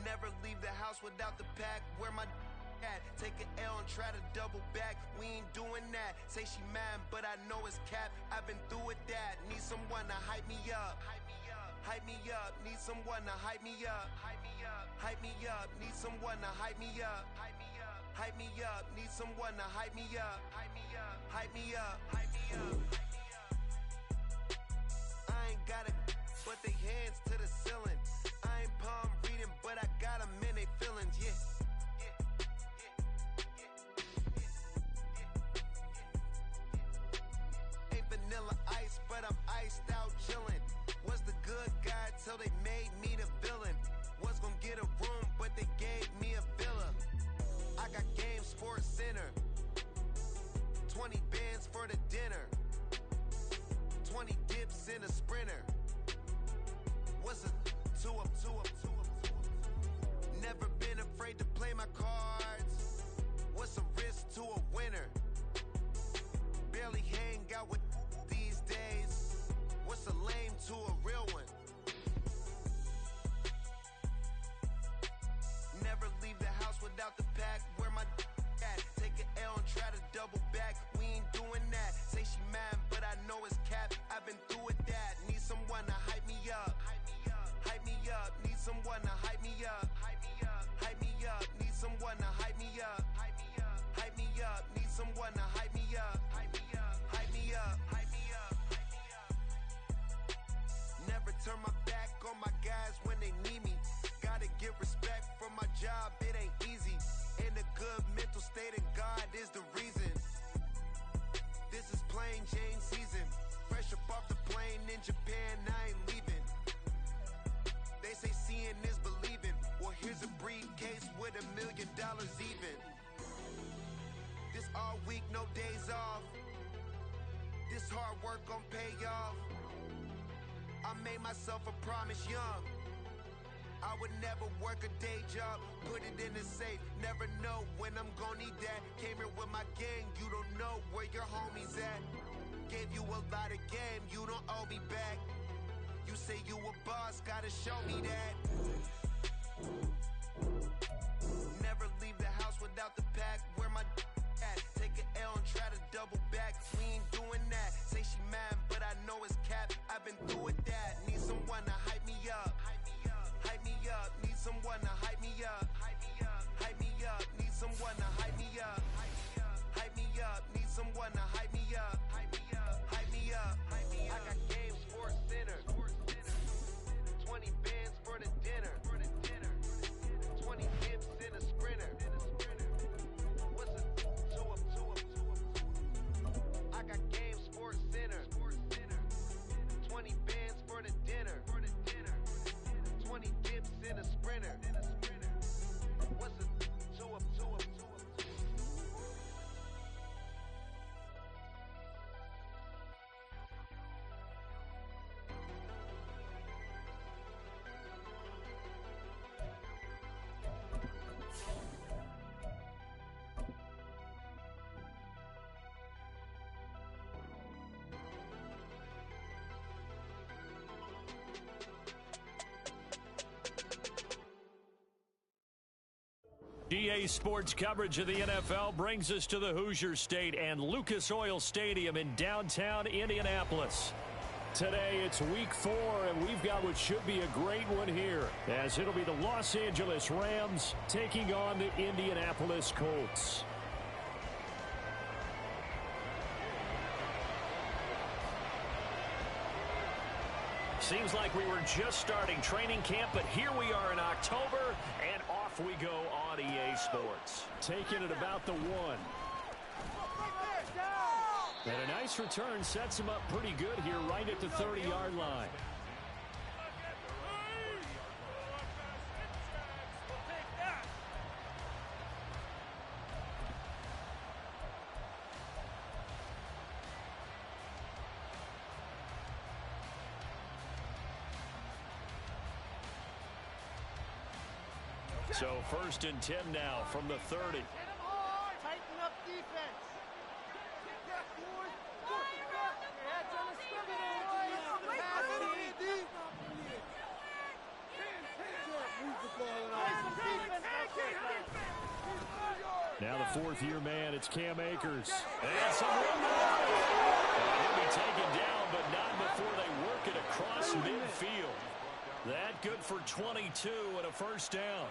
Never leave the house without the pack. Where my at? Take an L and try to double back. We ain't doing that. Say she mad, but I know it's cap. I've been through with that. Need someone to hype me up. Hype me up. Need someone to hype me up. Hype me up. Hype me up. Need someone to hype me up. Hype me up. Hype me up. Need someone to hype me up. Hype me up. Hype me up. Hype me up. I ain't got it, but they hands to the ceiling. I ain't palm reading, but I got them in they feelings, yeah. Ain't vanilla ice, but I'm iced out chillin'. Was the good guy till they made me the villain. Was gonna get a room, but they gave me a villa. I got Game Sports Center. 20 bands for the dinner. 20 dips in a sprinter. What's a two up? Never been afraid to play my cards. What's a risk to a winner? Barely hang out with these days. What's a lame to a real one? Never leave the house without the pack. Where my at? Take an L and try to double back. We ain't doing that. Say she mad, but I know it's cap. I've been through with that. Need someone to hype me up. Hype me up. Need someone to hype me up. Hype me up. Hype me up. Need someone to hype me up. Hype me up. Hype me up. Need someone to hype me up. Hype me up. Hype me up. Hype me up. Never turn my back on my guys when they need me. Gotta get respect from my job, it ain't easy. In a good mental state and God is the reason. This is plain Jane season. Fresh up off the plane in Japan, I ain't leaving. They say seeing is believing. Well, here's a briefcase with $1 million even. This all week, no days off. This hard work gon' pay off. I made myself a promise young. I would never work a day job, put it in the safe. Never know when I'm gon' need that. Came here with my gang, you don't know where your homies at. Gave you a lot of game, you don't owe me back. You say you a boss, gotta show me that. Never leave the house without the pack. Where my at? Take an L and try to double back. We ain't doing that. Say she mad, but I know it's cap. I've been through with that. Need someone to hype me up. Hype me up. Need someone to hype me up. Hype me up. Hype me up. Need someone to hype me up. Hype me up. Need someone to hype me up. Hype me up. Hype me up. Hype me up. I got Game Sports Center. 20 bands for the dinner. 20 dips in a sprinter. What's a two up? I got Game Sports Center. 20 bands for the dinner. 20 dips in a sprinter. What's a two up? GA Sports coverage of the NFL brings us to the Hoosier State and Lucas Oil Stadium in downtown Indianapolis. Today it's week 4, and we've got what should be a great one here, as it'll be the Los Angeles Rams taking on the Indianapolis Colts. Seems like we were just starting training camp, but here we are in October, and off we go on EA Sports. Taking it about the 1. And a nice return sets him up pretty good here right at the 30-yard line. So 1st and 10 now from the 30. Tighten up defense. Move the ball around. Now the fourth-year man, it's Cam Akers. And some room to run. He'll be taken down, but not before they work it across midfield. That good for 22 and a first down.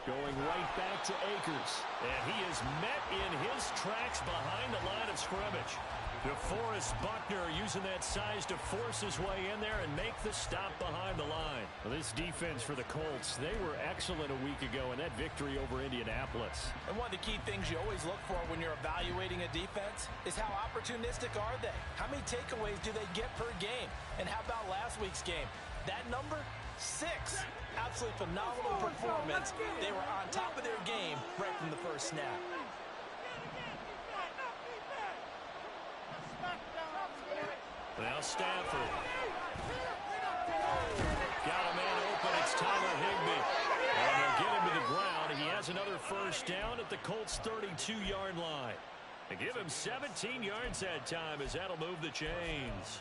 Going right back to Akers. And he is met in his tracks behind the line of scrimmage. DeForest Buckner using that size to force his way in there and make the stop behind the line. Well, this defense for the Colts, they were excellent a week ago in that victory over Indianapolis. And one of the key things you always look for when you're evaluating a defense is how opportunistic are they? How many takeaways do they get per game? And how about last week's game? That number? 6. Absolutely phenomenal performance. They were on top of their game right from the first snap. Now Stafford. Got a man open. It's Tyler Higbee. And they'll get him to the ground. He has another first down at the Colts' 32-yard line. They give him 17 yards that time as that'll move the chains.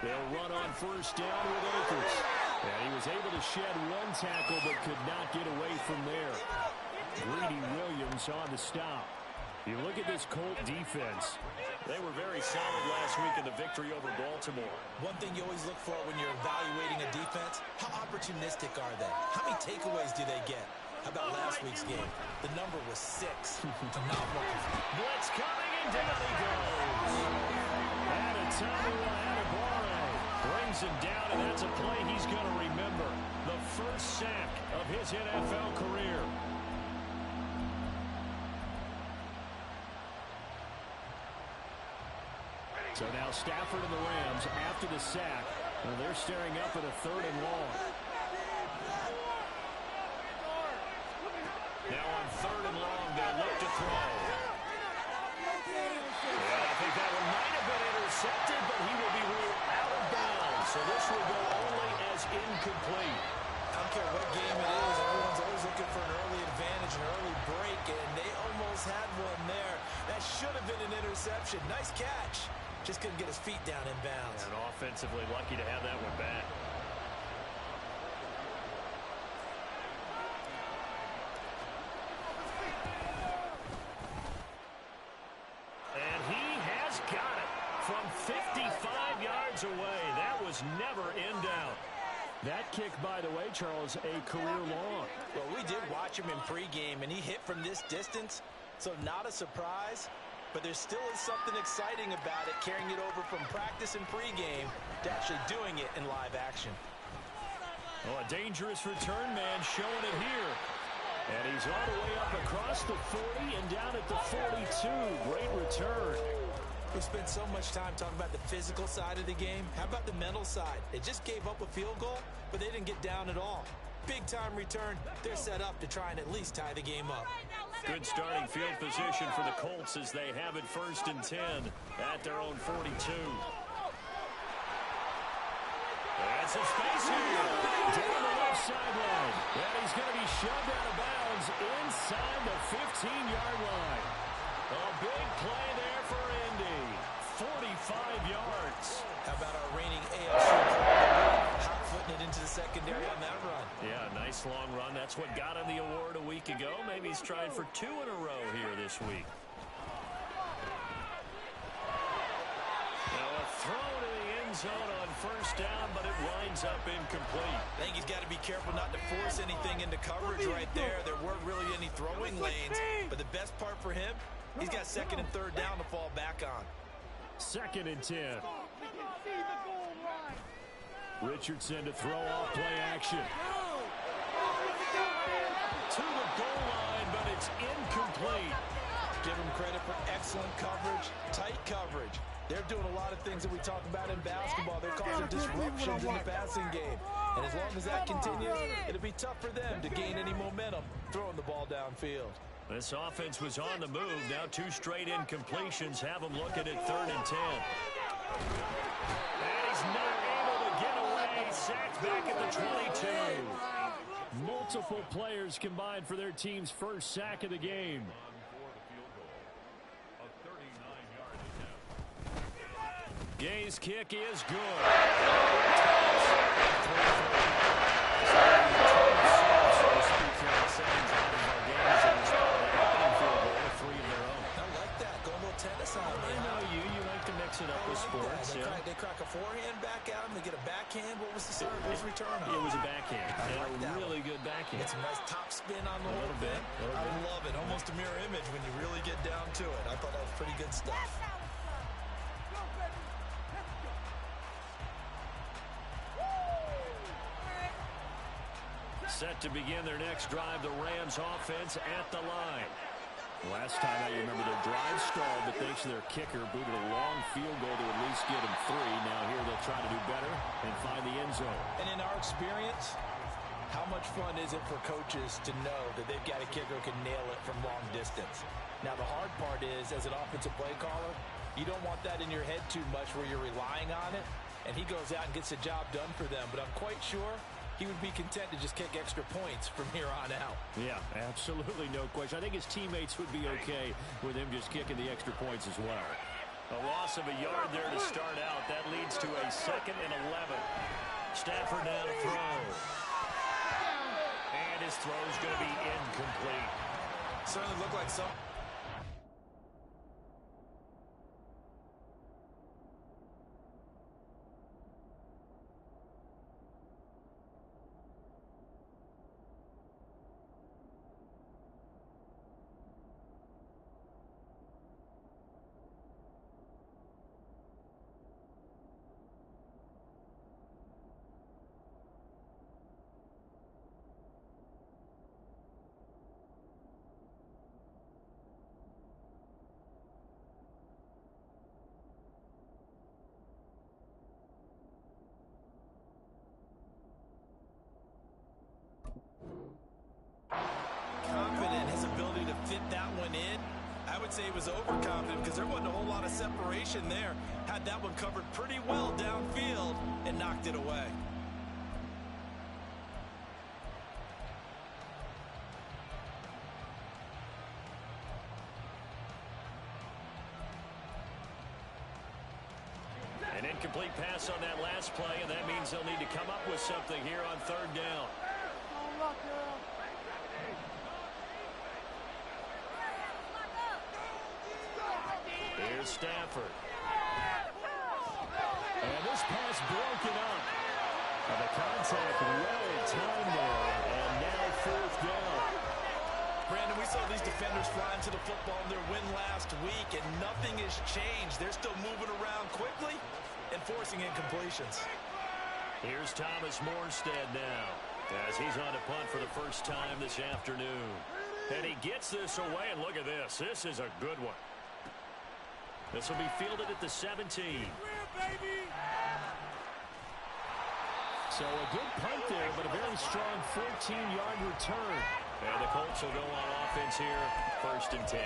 They'll run on first down with Akers. And he was able to shed one tackle but could not get away from there. Greedy Williams on the stop. You look at this Colt defense. They were very solid last week in the victory over Baltimore. One thing you always look for when you're evaluating a defense, how opportunistic are they? How many takeaways do they get? How about last week's game? The number was 6. Phenomenal. Blitz coming and down he goes. And a brings him down, and that's a play he's going to remember. The first sack of his NFL career. So now Stafford and the Rams after the sack. And they're staring up at a 3rd and long. Now on 3rd and long, they'll look to throw. Yeah, I think that one might have been intercepted, but he will be ruled out of bounds. So this will go only as incomplete. I don't care what game it is. Everyone's always looking for an early advantage, an early break, and they almost had one there. That should have been an interception. Nice catch. Just couldn't get his feet down in bounds. And offensively lucky to have that one back. And he has got it from 55 yards away. That was never in doubt. That kick, by the way, Charles, a career long. Well, we did watch him in pregame, and he hit from this distance, so not a surprise. But there still is something exciting about it, carrying it over from practice and pregame to actually doing it in live action. Oh, a dangerous return man showing it here. And he's all the way up across the 40 and down at the 42. Great return. We spent so much time talking about the physical side of the game. How about the mental side? They just gave up a field goal, but they didn't get down at all. Big-time return. They're set up to try and at least tie the game up. Good starting field position for the Colts as they have it 1st and 10 at their own 42. That's a space here. Down the left sideline. And he's going to be shoved out of bounds inside the 15-yard line. A big play there for Indy. 45 yards. How about our reigning AFC hot-footing it into the secondary on that run? Yeah, nice long run. That's what got him the award a week ago. Maybe he's trying for 2 in a row here this week. Now a throw to the end zone on 1st down, but it winds up incomplete. I think he's got to be careful not to force anything into coverage right there. There weren't really any throwing lanes, but the best part for him, he's got 2nd and 3rd down to fall back on. 2nd and 10. Richardson to throw off play action. To the goal line, but it's incomplete. Give them credit for excellent coverage, tight coverage. They're doing a lot of things that we talk about in basketball. They're causing disruptions in the passing game. And as long as that continues, it'll be tough for them to gain any momentum throwing the ball downfield. This offense was on the move. Now 2 straight incompletions have them looking at 3rd and 10. And he's never able to get away. Sacked back at the 22. Multiple players combined for their team's first sack of the game. Gay's kick is good. It up with sports. They crack a forehand back out and they get a backhand. What was the service return on? It was a backhand. A really good backhand. It's a nice top spin on the whole thing. I love it. Almost a mirror image when you really get down to it. I thought that was pretty good stuff. Set to begin their next drive, the Rams offense at the line. Last time I remember their drive stalled, but thanks to their kicker, booted a long field goal to at least get them 3. Now here they'll try to do better and find the end zone. And in our experience, how much fun is it for coaches to know that they've got a kicker who can nail it from long distance? Now the hard part is, as an offensive play caller, you don't want that in your head too much where you're relying on it, and he goes out and gets the job done for them. But I'm quite sure he would be content to just kick extra points from here on out. Yeah, absolutely no question. I think his teammates would be okay with him just kicking the extra points as well. A loss of a yard there to start out. That leads to a 2nd and 11. Stafford now to throw. And his throw is going to be incomplete. Certainly looked like some. Say he was overconfident because there wasn't a whole lot of separation there. Had that one covered pretty well downfield and knocked it away. An incomplete pass on that last play, and that means they'll need to come up with something here on 3rd down. Here's Stafford. And this pass broken up. And the contact well timed there. And now 4th down. Brandon, we saw these defenders flying to the football in their win last week, and nothing has changed. They're still moving around quickly and forcing incompletions. Here's Thomas Morstead now, as he's on a punt for the first time this afternoon. And he gets this away, and look at this. This is a good one. This will be fielded at the 17. So a good punt there, but a very strong 14-yard return. And the Colts will go on offense here, 1st and 10.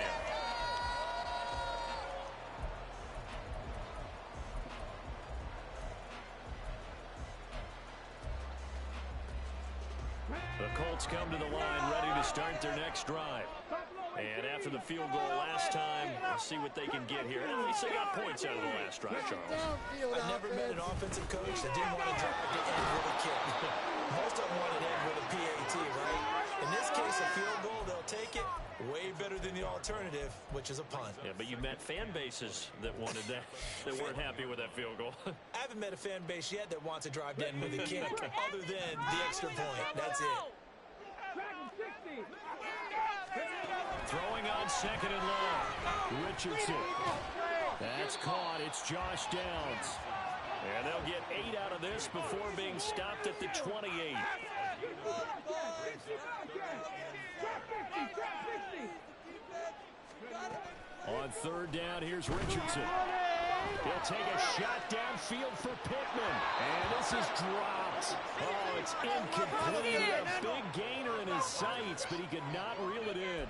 The Colts come to the line ready to start their next drive. And after the field goal last time, we'll see what they can get here. At least they got points out of the last drive, Charles. I've never met an offensive coach that didn't want to drive to end with a kick. Most of them want to end with a PAT, right? In this case, a field goal, they'll take it. Way better than the alternative, which is a punt. Yeah, but you met fan bases that wanted that, that weren't happy with that field goal. I haven't met a fan base yet that wants to drive to end with a kick, other than the extra point. That's it. Throwing on 2nd and long. Richardson. That's caught. It's Josh Downs. And they'll get 8 out of this before being stopped at the 28. On third down, here's Richardson. He'll take a shot downfield for Pittman. And this is dropped. Oh, it's incomplete. A big gainer in his sights, but he could not reel it in.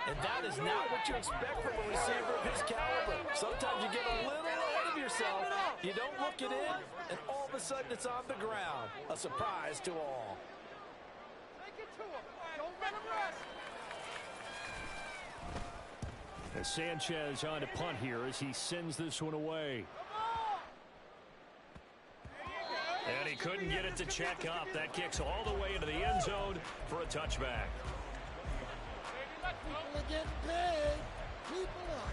And that is not what you expect from a receiver of his caliber. Sometimes you get a little ahead of yourself. You don't look it in, and all of a sudden it's on the ground. A surprise to all. Take it to him. Don't let him rest. As Sanchez on to punt here as he sends this one away. And he couldn't get it to check up. That kicks all the way into the end zone for a touchback. People are getting paid. People are.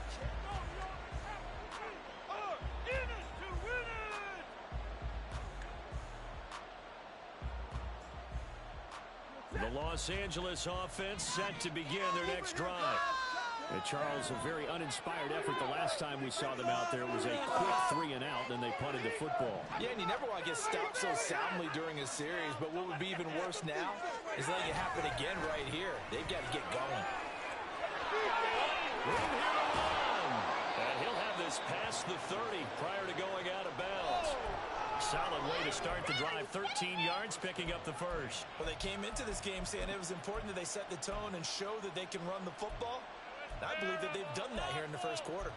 The Los Angeles offense set to begin their next drive. And Charles, a very uninspired effort the last time we saw them out there. It was a quick 3 and out, then they punted the football. Yeah, and you never want to get stopped so soundly during a series, but what would be even worse now is letting it happen again right here. They've got to get going. Room here to run. And he'll have this past the 30 prior to going out of bounds. Solid way to start the drive. 13 yards, picking up the first. Well, they came into this game saying it was important that they set the tone and show that they can run the football. And I believe that they've done that here in the first quarter.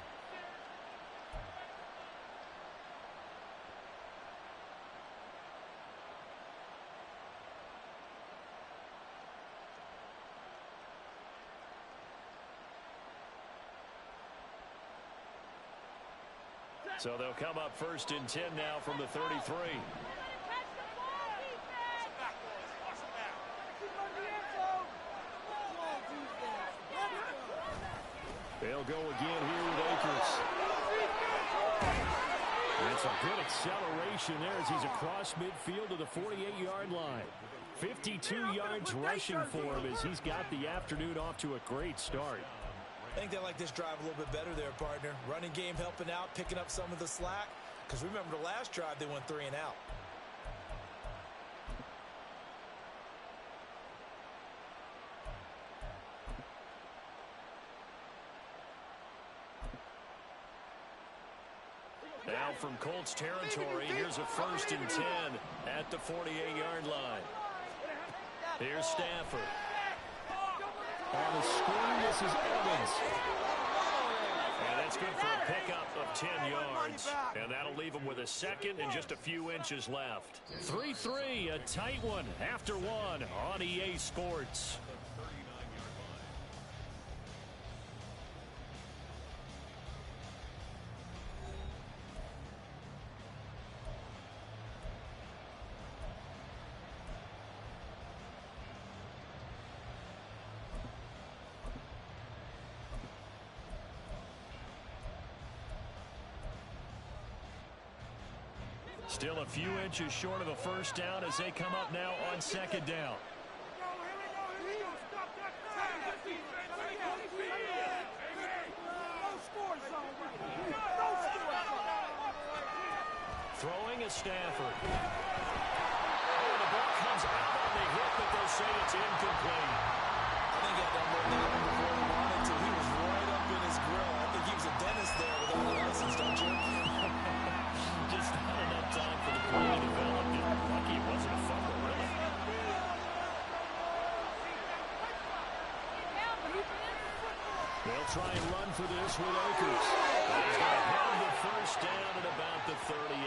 So they'll come up 1st and 10 now from the 33. They'll go again here with Akers. And some good acceleration there as he's across midfield to the 48-yard line. 52 yards rushing for him as he's got the afternoon off to a great start. I think they like this drive a little bit better there, partner. Running game helping out, picking up some of the slack. Because remember the last drive, they went 3 and out. Now from Colts territory, here's a 1st and 10 at the 48-yard line. Here's Stafford. On the screen, this is Evans. And that's good for a pickup of 10 yards. And that'll leave him with a second and just a few inches left. 3-3, a tight one after one on EA Sports. Still a few inches short of a first down as they come up now on 2nd down. Throwing is Stafford. Oh, the ball comes out on the hit, but they'll say it's incomplete. I think that number before he wanted to. He was right up in his grill. I think he was a dentist there without a license, don't you? Just not enough time for the play to develop. Lucky it wasn't a fumble, really. They'll try and run for this with Akers. He's going to have the first down at about the 38.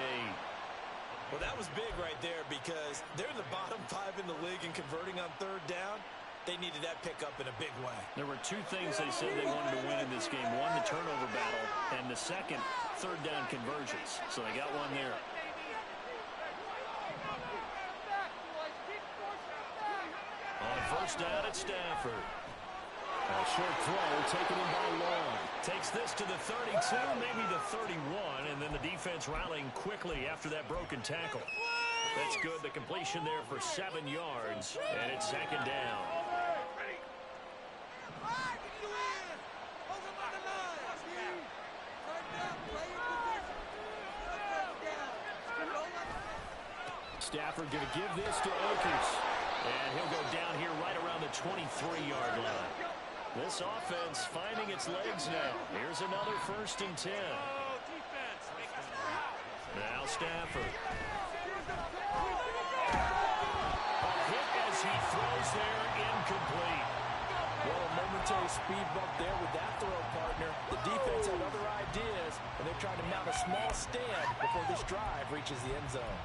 Well, that was big right there because they're in the bottom 5 in the league and converting on 3rd down. They needed that pickup in a big way. There were 2 things they said they wanted to win in this game. One, the turnover battle, and the second, 3rd down conversions. So they got one there. On 1st down at Stafford. A short throw taken in by Long. Takes this to the 32, maybe the 31, and then the defense rallying quickly after that broken tackle. That's good. The completion there for 7 yards, and it's 2nd down. Stafford going to give this to Akers. And he'll go down here right around the 23-yard line. This offense finding its legs now. Here's another 1st and 10. Now Stafford. A hit as he throws there, incomplete. Well, a momentary speed bump there with that throw, partner. The defense had other ideas, and they're trying to mount a small stand before this drive reaches the end zone.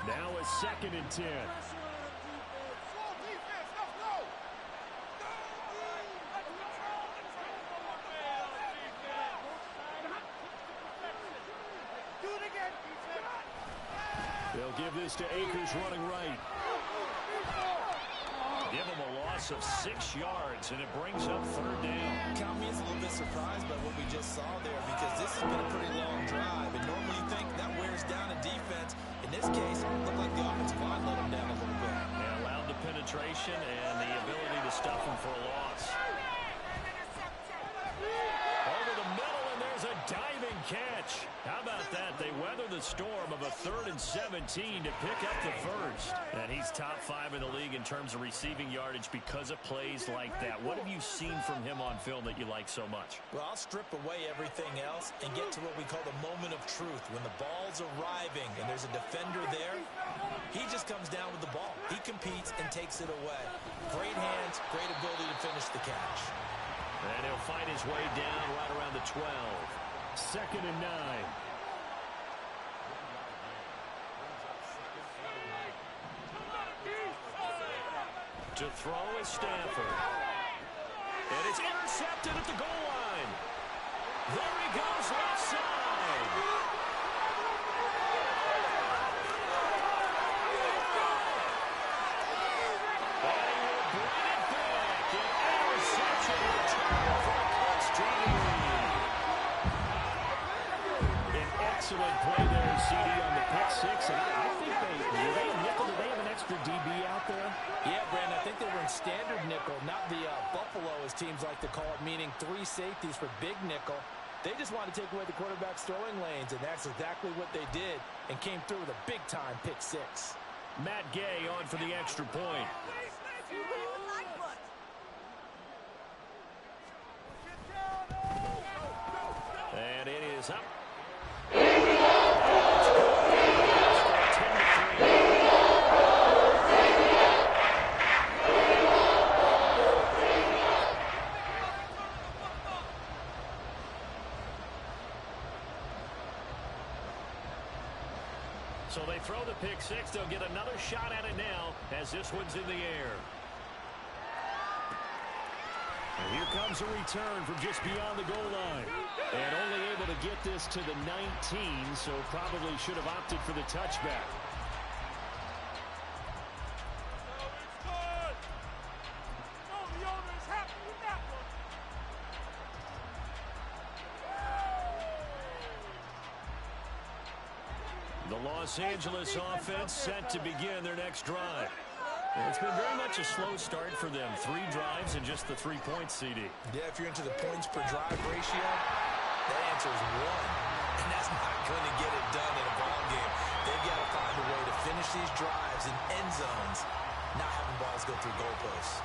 Now a 2nd and 10. They'll give this to Akers running right. Give him a loss of 6 yards, and it brings up 3rd down. Count me as a little bit surprised by what we just saw there, because this has been a pretty long drive, and normally you think that wears down a defense. In this case, it looked like the offensive line let him down a little bit. And allowed the penetration and the ability to stuff him for a loss. Over the middle, and there's a diving catch. How about that? They weather the storm of a 3rd and 17 to pick up the 1st. And he's top 5 in the league in terms of receiving yardage because of plays like that. What have you seen from him on film that you like so much? Well, I'll strip away everything else and get to what we call the moment of truth. When the ball's arriving and there's a defender there, he just comes down with the ball. He competes and takes it away. Great hands, great ability to finish the catch. And he'll find his way down right around the 12. 2nd and 9. To throw is Stafford. And it's intercepted at the goal line. There he goes left side. And he will bring it back. An interception return for a Colts TD. An excellent play there, CD, on the pick 6. And I think do they have an extra DB out there? Yeah, Brandon, I think they were in standard nickel, not the Buffalo, as teams like to call it, meaning 3 safeties for big nickel. They just wanted to take away the quarterback's throwing lanes, and that's exactly what they did, and came through with a big-time pick 6. Matt Gay on for the extra point. And it is up. So they throw the pick 6. They'll get another shot at it now as this one's in the air. And here comes a return from just beyond the goal line. And only able to get this to the 19, so probably should have opted for the touchback. The Los Angeles offense set to begin their next drive. It's been very much a slow start for them. 3 drives and just the 3 points, CD. Yeah, if you're into the points per drive ratio, that answer is 1. And that's not going to get it done in a ball game. They've got to find a way to finish these drives in end zones, not having balls go through goalposts.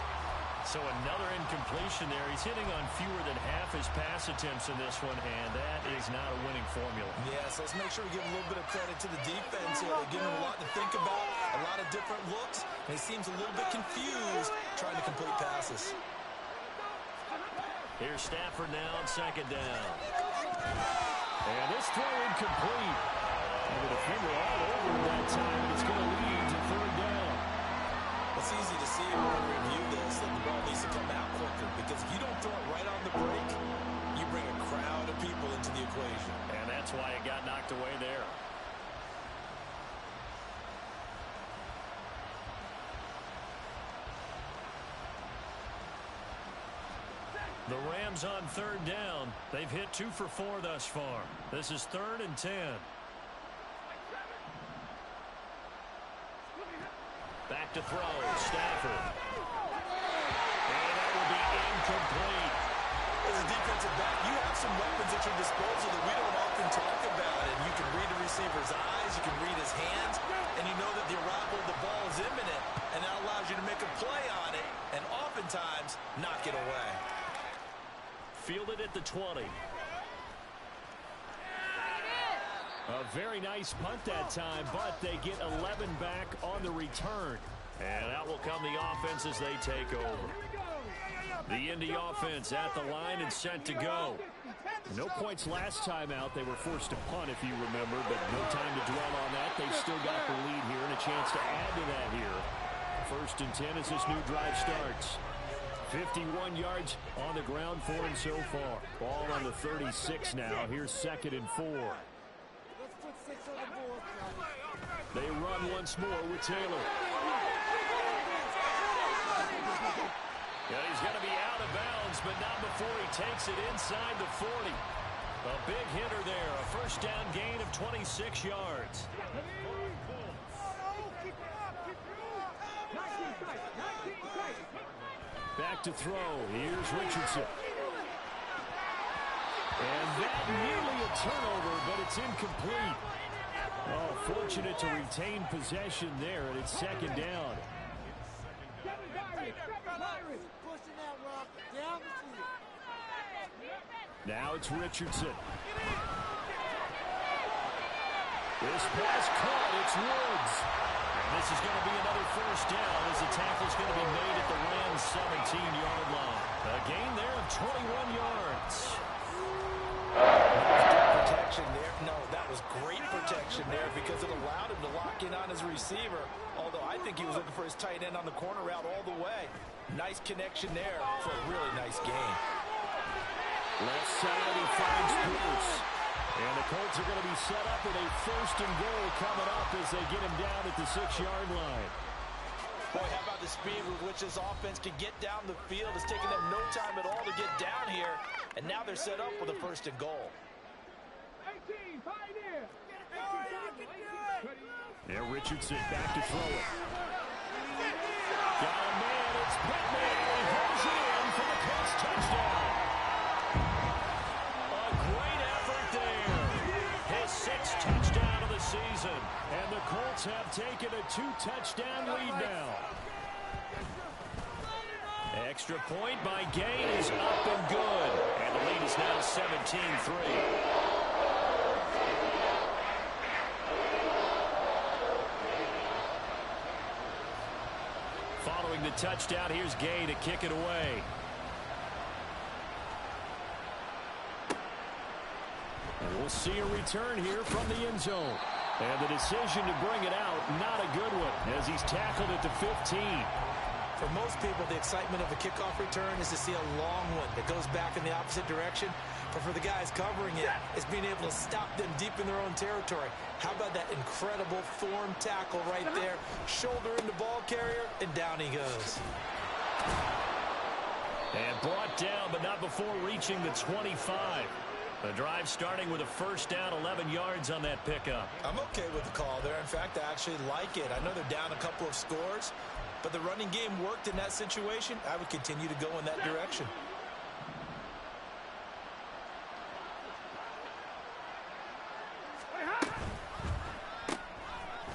So another incompletion there. He's hitting on fewer than half his pass attempts in this one, and that is not a winning formula. Yeah, so let's make sure we give a little bit of credit to the defense here. They're giving him a lot to think about, a lot of different looks, and he seems a little bit confused trying to complete passes. Here's Stafford now on 2nd down. And this throw incomplete. And the defender all over him that time, and it's going to lead to 3rd down. It's easy to see when we review this that the ball needs to come out quicker, because if you don't throw it right on the break, you bring a crowd of people into the equation. And that's why it got knocked away there. The Rams on 3rd down. They've hit 2 for 4 thus far. This is 3rd and 10. Back to throw, Stafford. And that will be incomplete. As a defensive back, you have some weapons at your disposal that we don't often talk about. And you can read the receiver's eyes, you can read his hands, and you know that the arrival of the ball is imminent, and that allows you to make a play on it, and oftentimes knock it away. Fielded at the 20. A very nice punt that time, but they get 11 back on the return. And out will come the offense as they take over. The Indy offense at the line and set to go. No points last time out. They were forced to punt, if you remember, but no time to dwell on that. They've still got the lead here and a chance to add to that here. 1st and 10 as this new drive starts. 51 yards on the ground for him so far. Ball on the 36 now. Here's 2nd and 4. They run once more with Taylor. Yeah, he's going to be out of bounds, but not before he takes it inside the 40. A big hitter there. A 1st down gain of 26 yards. Back to throw. Here's Richardson. And that nearly a turnover, but it's incomplete. Oh, fortunate to retain possession there, and it's 2nd down. Now it's Richardson. This pass caught. It's Woods. And this is going to be another 1st down as the tackle's going to be made at the Rams' 17-yard line. A gain there of 21 yards. Protection there. No, that was great protection there because it allowed him to lock in on his receiver. Although I think he was looking for his tight end on the corner route all the way. Nice connection there for a really nice gain. Left side, he finds Bruce. And the Colts are going to be set up with a 1st and goal coming up as they get him down at the 6-yard line. Boy, how about the speed with which this offense can get down the field? It's taken them no time at all to get down here. And now they're set up with a 1st and goal. There, Richardson back to throw it. Got a man, it's Pittman. He holds it in for the Colts touchdown. A great effort there. His 6th touchdown of the season. And the Colts have taken a 2-touchdown lead now. Extra point by Gay is up and good. And the lead is now 17-3. Following the touchdown, here's Gay to kick it away. And we'll see a return here from the end zone. And the decision to bring it out, not a good one, as he's tackled at the 15. For most people, the excitement of a kickoff return is to see a long one that goes back in the opposite direction. But for the guys covering it, it's being able to stop them deep in their own territory. How about that incredible form tackle right there? Shoulder into ball carrier, and down he goes. And brought down, but not before reaching the 25. The drive starting with a 1st down, 11 yards on that pickup. I'm okay with the call there. In fact, I actually like it. I know they're down a couple of scores, but the running game worked in that situation. I would continue to go in that direction.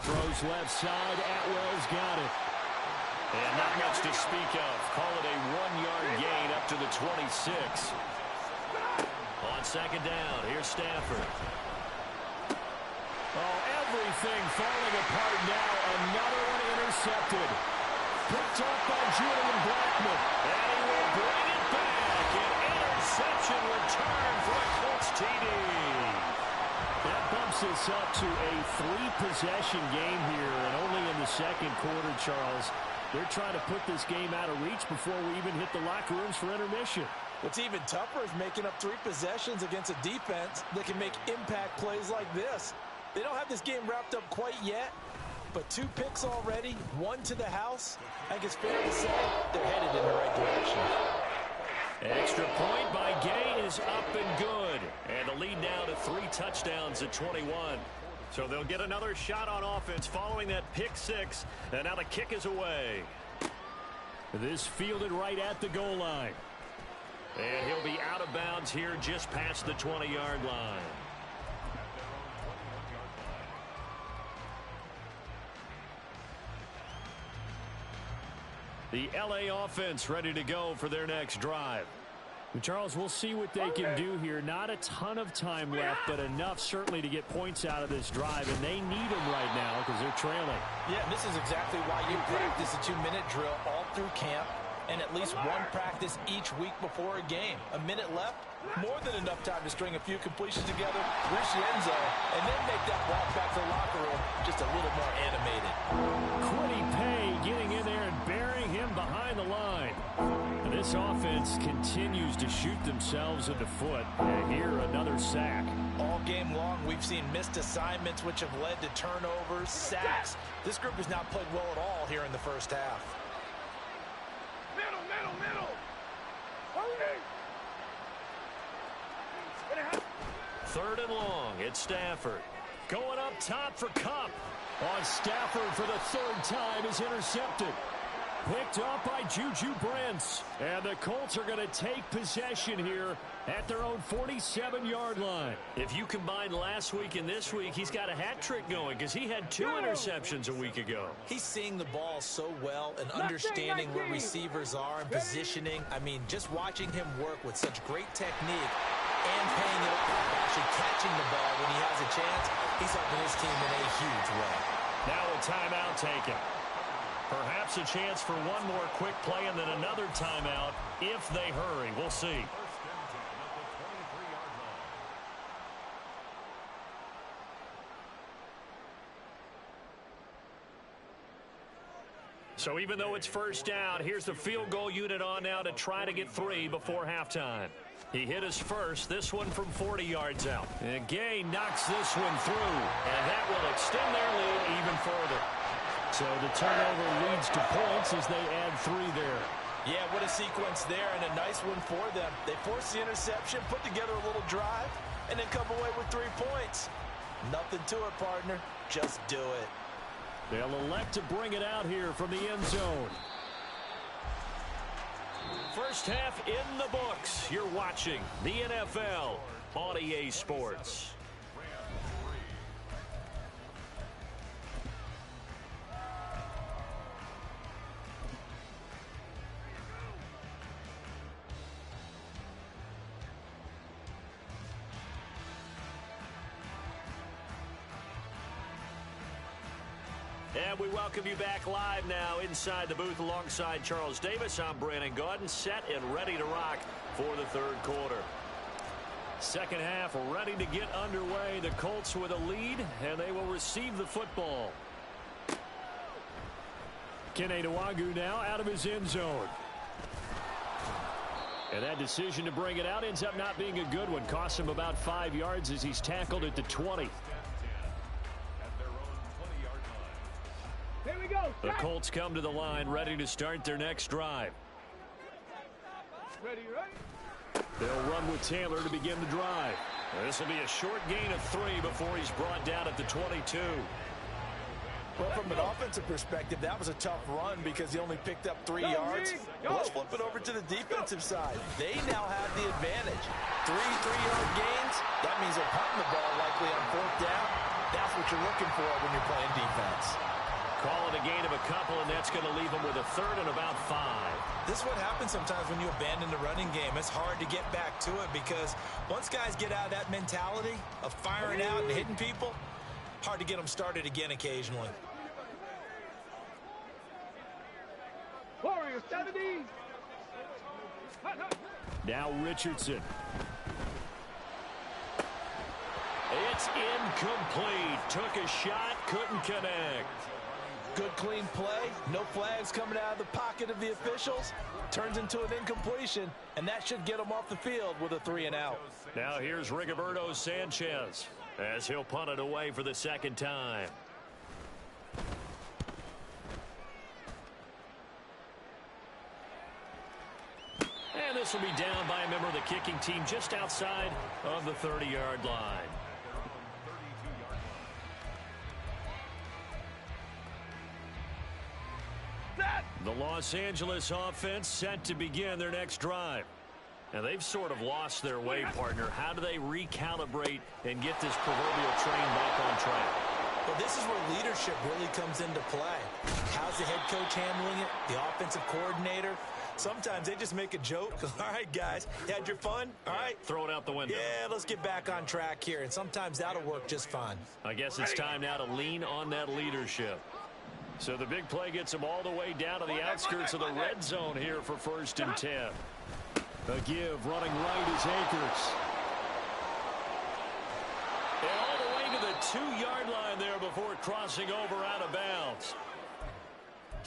Throws left side. Atwell's got it. And not much to speak of. Call it a 1-yard gain up to the 26. On 2nd down, here's Stafford. Oh, everything falling apart now. Another one intercepted. Picked up by Julian Blackmon. And he will bring it back. An interception return for a Colts TD. That bumps us up to a 3-possession game here, and only in the 2nd quarter, Charles. They're trying to put this game out of reach before we even hit the locker rooms for intermission. What's even tougher is making up 3 possessions against a defense that can make impact plays like this. They don't have this game wrapped up quite yet, but 2 picks already, 1 to the house. I think it's fair to say they're headed in the right direction. Extra point by Gay is up and good. And the lead now to 3 touchdowns at 21. So they'll get another shot on offense following that pick 6. And now the kick is away. This fielded right at the goal line. And he'll be out of bounds here just past the 20-yard line. The LA offense ready to go for their next drive. Charles, we'll see what they can do here. Not a ton of time left, but enough certainly to get points out of this drive, and they need them right now because they're trailing. Yeah, and this is exactly why you practice a 2-minute drill all through camp and at least one practice each week before a game. A minute left, more than enough time to string a few completions together, reach the end zone, and then make that walk back to the locker room just a little more animated. Kwity Paye getting in there and burying him behind the line. And this offense continues to shoot themselves in the foot. And here, another sack. All game long, we've seen missed assignments, which have led to turnovers, sacks. This group has not played well at all here in the first half. Middle. Hurry! 3rd and long. It's Stafford. Going up top for Kupp. On Stafford for the 3rd time is intercepted. Picked up by Juju Brents. And the Colts are going to take possession here at their own 47-yard line. If you combine last week and this week, he's got a hat trick going because he had 2 interceptions a week ago. He's seeing the ball so well and understanding where receivers are and positioning. I mean, just watching him work with such great technique and paying it off, actually catching the ball when he has a chance, he's helping his team in a huge way. Now a timeout taken. Perhaps a chance for one more quick play and then another timeout if they hurry. We'll see. So even though it's first down, here's the field goal unit on now to try to get 3 before halftime. He hit his first, this one from 40 yards out. And Gay knocks this one through, and that will extend their lead even further. So the turnover leads to points as they add 3 there. Yeah, what a sequence there, and a nice one for them. They force the interception, put together a little drive, and then come away with 3 points. Nothing to it, partner. Just do it. They'll elect to bring it out here from the end zone. First half in the books. You're watching the NFL on EA Sports. And we welcome you back live now inside the booth alongside Charles Davis. I'm Brandon Gaudin, set and ready to rock for the 3rd quarter. Second half ready to get underway. The Colts with a lead, and they will receive the football. Kene Nwangwu now out of his end zone. And that decision to bring it out ends up not being a good one. Costs him about 5 yards as he's tackled at the 20. Here we go. The Colts come to the line ready to start their next drive. Ready? They'll run with Taylor to begin the drive. This will be a short gain of 3 before he's brought down at the 22. Well, from an offensive perspective, that was a tough run because he only picked up 3 yards. Let's flip it over to the defensive side. They now have the advantage. 3 3-yard gains. That means they're punting the ball likely on 4th down. That's what you're looking for when you're playing defense. Call it a gain of a couple, and that's going to leave them with a 3rd and about 5. This is what happens sometimes when you abandon the running game. It's hard to get back to it because once guys get out of that mentality of firing out and hitting people, hard to get them started again occasionally. Warriors, 70. Now Richardson. It's incomplete. Took a shot, couldn't connect. Good clean play, no flags coming out of the pocket of the officials. Turns into an incompletion, and that should get them off the field with a 3 and out. Now here's Rigoberto Sanchez as he'll punt it away for the 2nd time. And this will be down by a member of the kicking team just outside of the 30-yard line. The Los Angeles offense set to begin their next drive. And they've sort of lost their way, partner. How do they recalibrate and get this proverbial train back on track? Well, this is where leadership really comes into play. How's the head coach handling it? The offensive coordinator? Sometimes they just make a joke. All right, guys, you had your fun? All right. Throw it out the window. Yeah, let's get back on track here. And sometimes that'll work just fine. I guess it's time now to lean on that leadership. So the big play gets them all the way down to the outskirts of the red zone here for 1st and 10. A give, running right is Akers. And all the way to the 2-yard line there before crossing over out of bounds.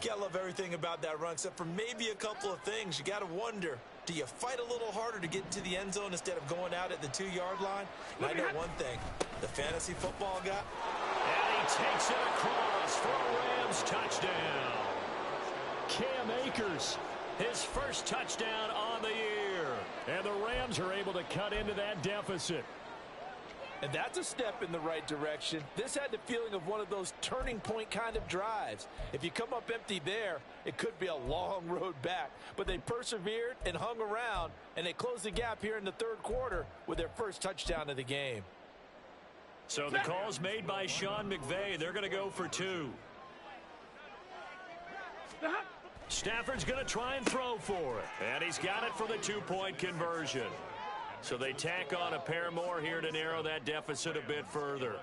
You gotta love everything about that run, except for maybe a couple of things. You gotta wonder, do you fight a little harder to get into the end zone instead of going out at the 2-yard line? And I know one thing, the fantasy football guy. And he takes it across for a Rams touchdown. Cam Akers, his first touchdown on the year. And the Rams are able to cut into that deficit. And that's a step in the right direction. This had the feeling of one of those turning point kind of drives. If you come up empty there, it could be a long road back. But they persevered and hung around, and they closed the gap here in the 3rd quarter with their first touchdown of the game. So the call's made by Sean McVay. They're going to go for 2. Stafford's going to try and throw for it. And he's got it for the 2-point conversion. So they tack on a pair more here to narrow that deficit a bit further.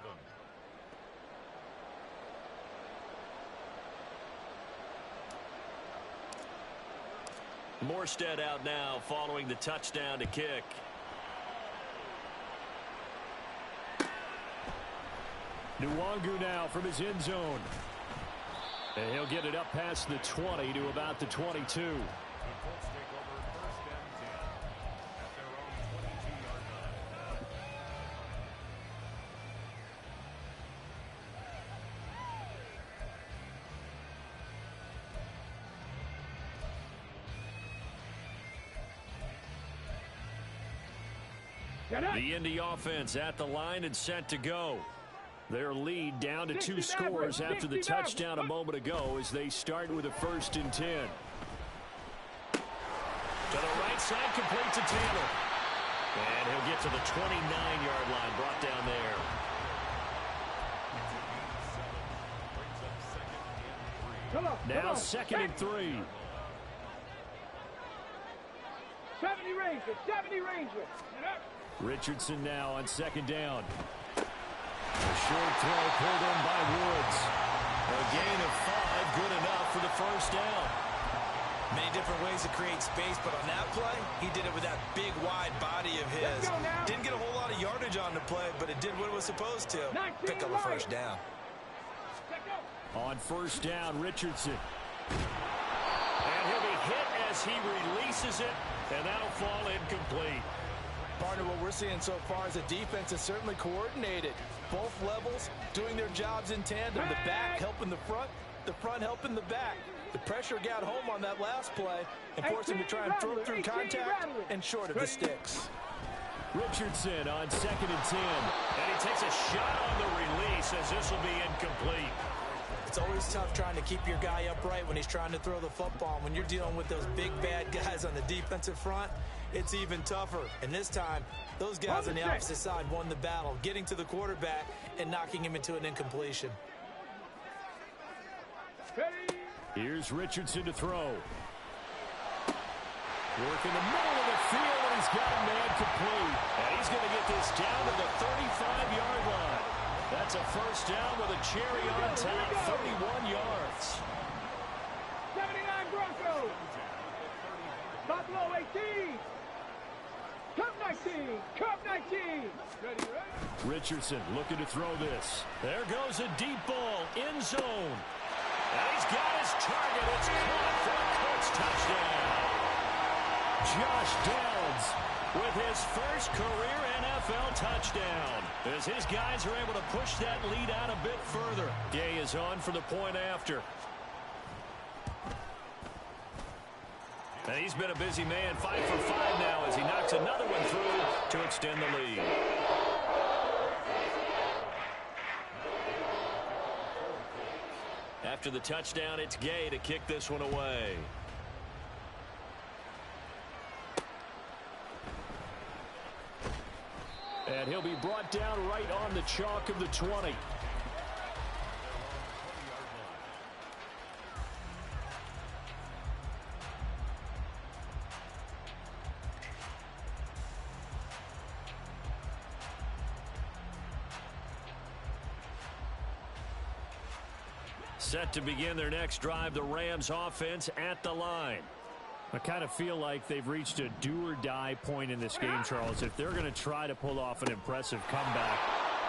Morstead out now following the touchdown to kick. Nwangu now from his end zone. And he'll get it up past the 20 to about the 22. The Indy offense at the line and set to go. Their lead down to 2 scores after the touchdown a moment ago as they start with a 1st and 10. To the right side, complete to Taylor. And he'll get to the 29-yard line, brought down there. Now 2nd and 3. 70 Ranger, 70 Ranger. Richardson now on 2nd down. A short throw pulled in by Woods. A gain of 5, good enough for the 1st down. Many different ways to create space, but on that play, he did it with that big, wide body of his. Didn't get a whole lot of yardage on the play, but it did what it was supposed to. Pick up a 1st down. On 1st down, Richardson. And he'll be hit as he releases it, and that'll fall incomplete. Partner, what we're seeing so far is a defense is certainly coordinated. Both levels doing their jobs in tandem. The back helping the front helping the back. The pressure got home on that last play and forced him to try and throw through contact and short of the sticks. Richardson on 2nd and 10. And he takes a shot on the release as this will be incomplete. It's always tough trying to keep your guy upright when he's trying to throw the football. When you're dealing with those big, bad guys on the defensive front, it's even tougher. And this time, those guys on the opposite side won the battle, getting to the quarterback and knocking him into an incompletion. Here's Richardson to throw. Work in the middle of the field, and he's got a man complete. And he's going to get this down to the 35-yard line. That's a 1st down with a cherry on top, 31 yards. 79 Broncos. Buffalo 18. Cup 19. Cup 19. Richardson looking to throw this. There goes a deep ball, end zone. And he's got his target. It's caught for a Colts touchdown. Josh Downs with his first career NFL touchdown, as his guys are able to push that lead out a bit further. Gay is on for the point after. And he's been a busy man, 5 for 5 now as he knocks another one through to extend the lead. After the touchdown, it's Gay to kick this one away. And he'll be brought down right on the chalk of the 20. Set to begin their next drive, the Rams offense at the line. I kind of feel like they've reached a do-or-die point in this game, Charles. If they're going to try to pull off an impressive comeback,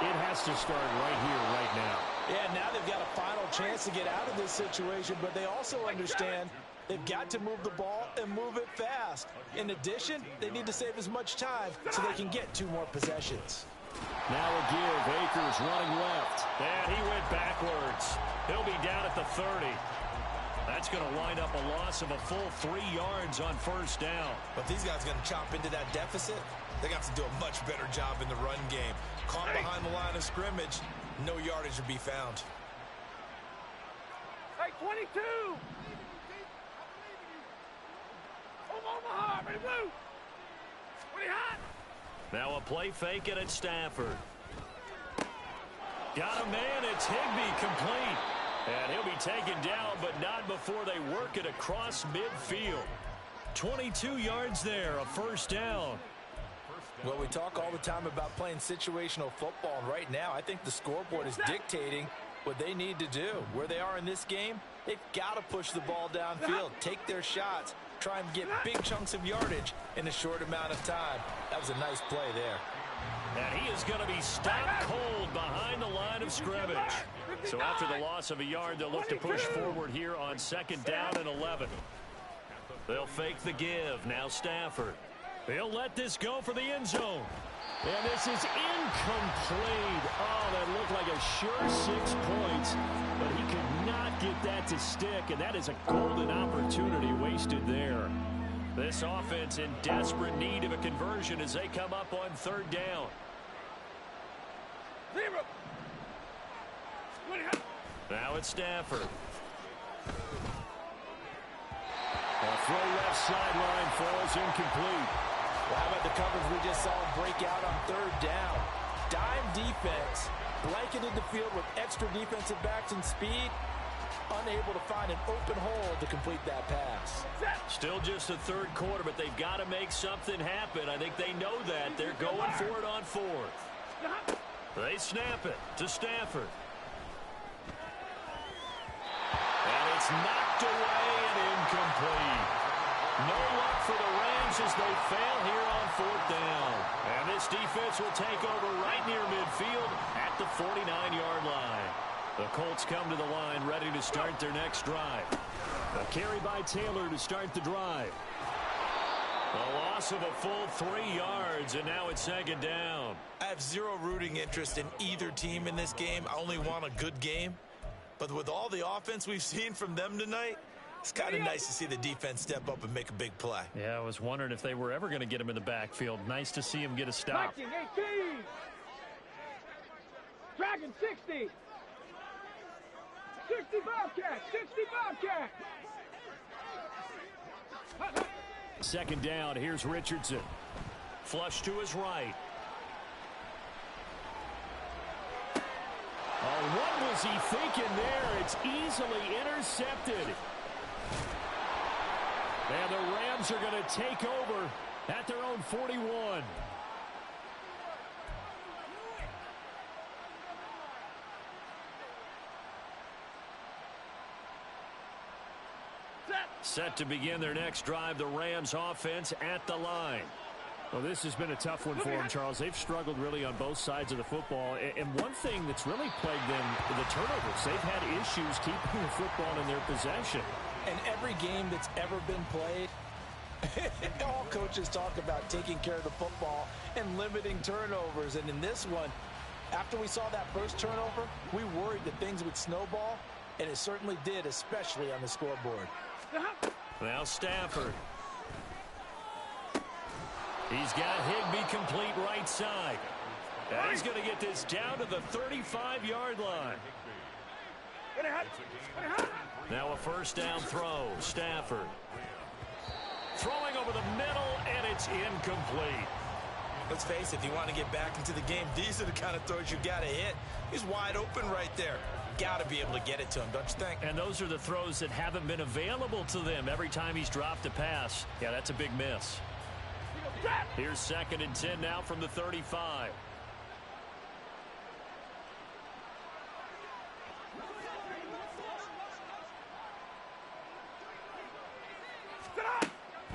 it has to start right here, right now. Yeah, now they've got a final chance to get out of this situation, but they also understand they've got to move the ball and move it fast. In addition, they need to save as much time so they can get 2 more possessions. Now a give. Akers running left. And he went backwards. He'll be down at the 30. That's going to wind up a loss of a full 3 yards on first down. But these guys are going to chop into that deficit. They got to do a much better job in the run game. Caught behind the line of scrimmage, no yardage to be found. Hey, 22! Omaha, ready blue! 20 hot! Now a play fake it at Stafford. Got a man, it's Higbee, complete. And he'll be taken down, but not before they work it across midfield. 22 yards there, a first down. Well, we talk all the time about playing situational football, and right now I think the scoreboard is dictating what they need to do. Where they are in this game, they've got to push the ball downfield, take their shots, try and get big chunks of yardage in a short amount of time. That was a nice play there. And he is going to be stopped cold behind the line of scrimmage. So after the loss of a yard, they'll look to push forward here on 2nd down and 11. They'll fake the give. Now Stafford. He'll let this go for the end zone. And this is incomplete. Oh, that looked like a sure 6 points, but he could not get that to stick, and that is a golden opportunity wasted there. This offense in desperate need of a conversion as they come up on 3rd down. 0. Now it's Stafford. A throw left sideline falls incomplete. Well, how about the coverage we just saw him break out on 3rd down? Dime defense, blanketed the field with extra defensive backs and speed, unable to find an open hole to complete that pass. Still just the 3rd quarter, but they've got to make something happen. I think they know that. They're going for it on 4th. They snap it to Stafford. And it's knocked away and incomplete. No luck for the Rams as they fail here on 4th down. And this defense will take over right near midfield at the 49-yard line. The Colts come to the line ready to start their next drive. A carry by Taylor to start the drive. A loss of a full 3 yards, and now it's 2nd down. I have zero rooting interest in either team in this game. I only want a good game. But with all the offense we've seen from them tonight, it's kind of nice to see the defense step up and make a big play. Yeah, I was wondering if they were ever going to get him in the backfield. Nice to see him get a stop. 18. Dragon 60. 60 Bobcat. 60 Bobcat. 2nd down. Here's Richardson. Flush to his right. Oh, what was he thinking there? It's easily intercepted. And the Rams are going to take over at their own 41. Set to begin their next drive, the Rams offense at the line. Well, this has been a tough one for them, Charles. They've struggled really on both sides of the football. And one thing that's really plagued them, the turnovers. They've had issues keeping the football in their possession. And every game that's ever been played, all coaches talk about taking care of the football and limiting turnovers. And in this one, after we saw that first turnover, we worried that things would snowball, and it certainly did, especially on the scoreboard. Now Stafford. He's got Higbee complete right side. And he's going to get this down to the 35-yard line. Now a first down throw. Stafford. Throwing over the middle, and it's incomplete. Let's face it, if you want to get back into the game, these are the kind of throws you got to hit. He's wide open right there. Got to be able to get it to him, don't you think? And those are the throws that haven't been available to them every time he's dropped a pass. Yeah, that's a big miss. Here's 2nd and 10 now from the 35.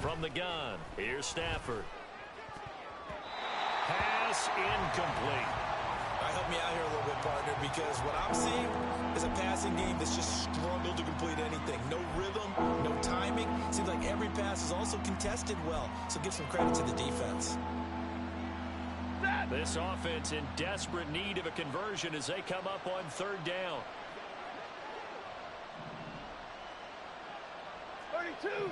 From the gun, here's Stafford. Pass incomplete. Help me out here a little bit, partner, because what I'm seeing is a passing game that's just struggled to complete anything. No rhythm, no timing. Seems like every pass is also contested well, so give some credit to the defense. This offense in desperate need of a conversion as they come up on 3rd down. 32.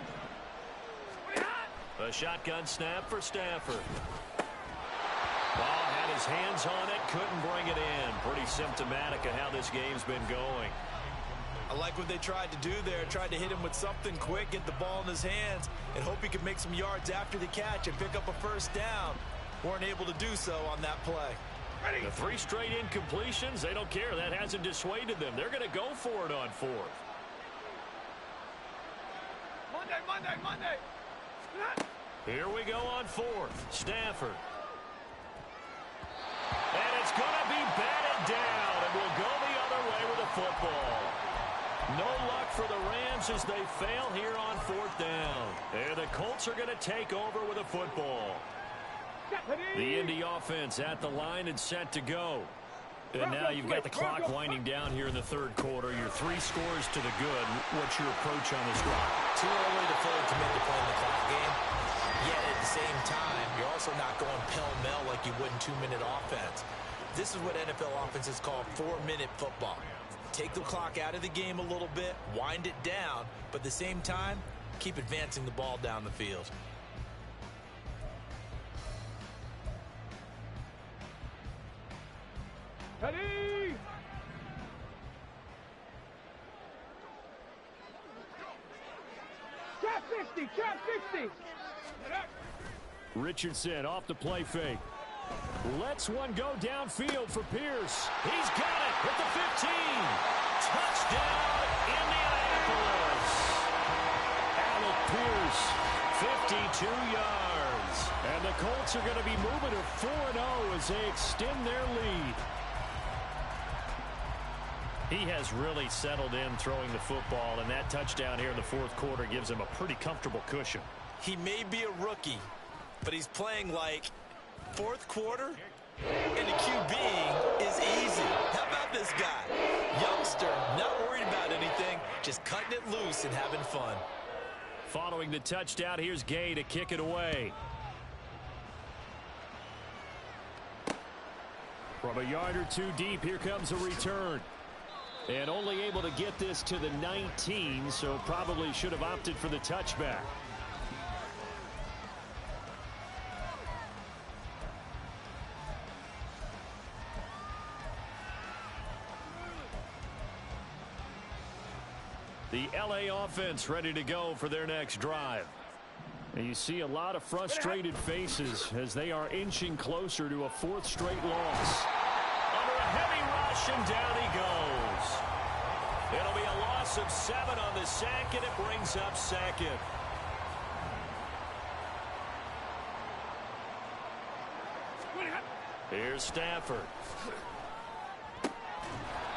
A shotgun snap for Stafford. Ball had his hands on it, couldn't bring it in. Pretty symptomatic of how this game's been going. I like what they tried to do there. Tried to hit him with something quick, get the ball in his hands, and hope he could make some yards after the catch and pick up a 1st down. Weren't able to do so on that play. The 3 straight incompletions, they don't care. That hasn't dissuaded them. They're going to go for it on 4th. Monday. Here we go on 4th. Stafford. And it's going to be batted down, and we'll go the other way with the football. No luck for the Rams as they fail here on 4th down. And the Colts are going to take over with a football. The Indy offense at the line and set to go. And now you've got the clock winding down here in the 3rd quarter. Your 3 scores to the good. What's your approach on this drive? Too early to fully commit to playing the clock game. Yet at the same time, you're also not going pell-mell like you would in 2-minute offense. This is what NFL offenses call 4-minute football. Take the clock out of the game a little bit, wind it down, but at the same time, keep advancing the ball down the field. Ready! Trap 60! Richardson off the play fake. Lets one go downfield for Pierce. He's got it at the 15. Touchdown, Indianapolis. Alec Pierce, 52 yards. And the Colts are going to be moving to 4-0 as they extend their lead. He has really settled in throwing the football, and that touchdown here in the 4th quarter gives him a pretty comfortable cushion. He may be a rookie, but he's playing like 4th quarter, and the QB is easy. How about this guy? Youngster, not worried about anything, just cutting it loose and having fun. Following the touchdown, here's Gay to kick it away. From a yard or 2 deep, here comes a return. And only able to get this to the 19, so probably should have opted for the touchback. The LA offense ready to go for their next drive. And you see a lot of frustrated faces as they are inching closer to a 4th straight loss. Under a heavy rush, and down he goes. It'll be a loss of 7 on the sack, and it brings up 2nd. Here's Stafford.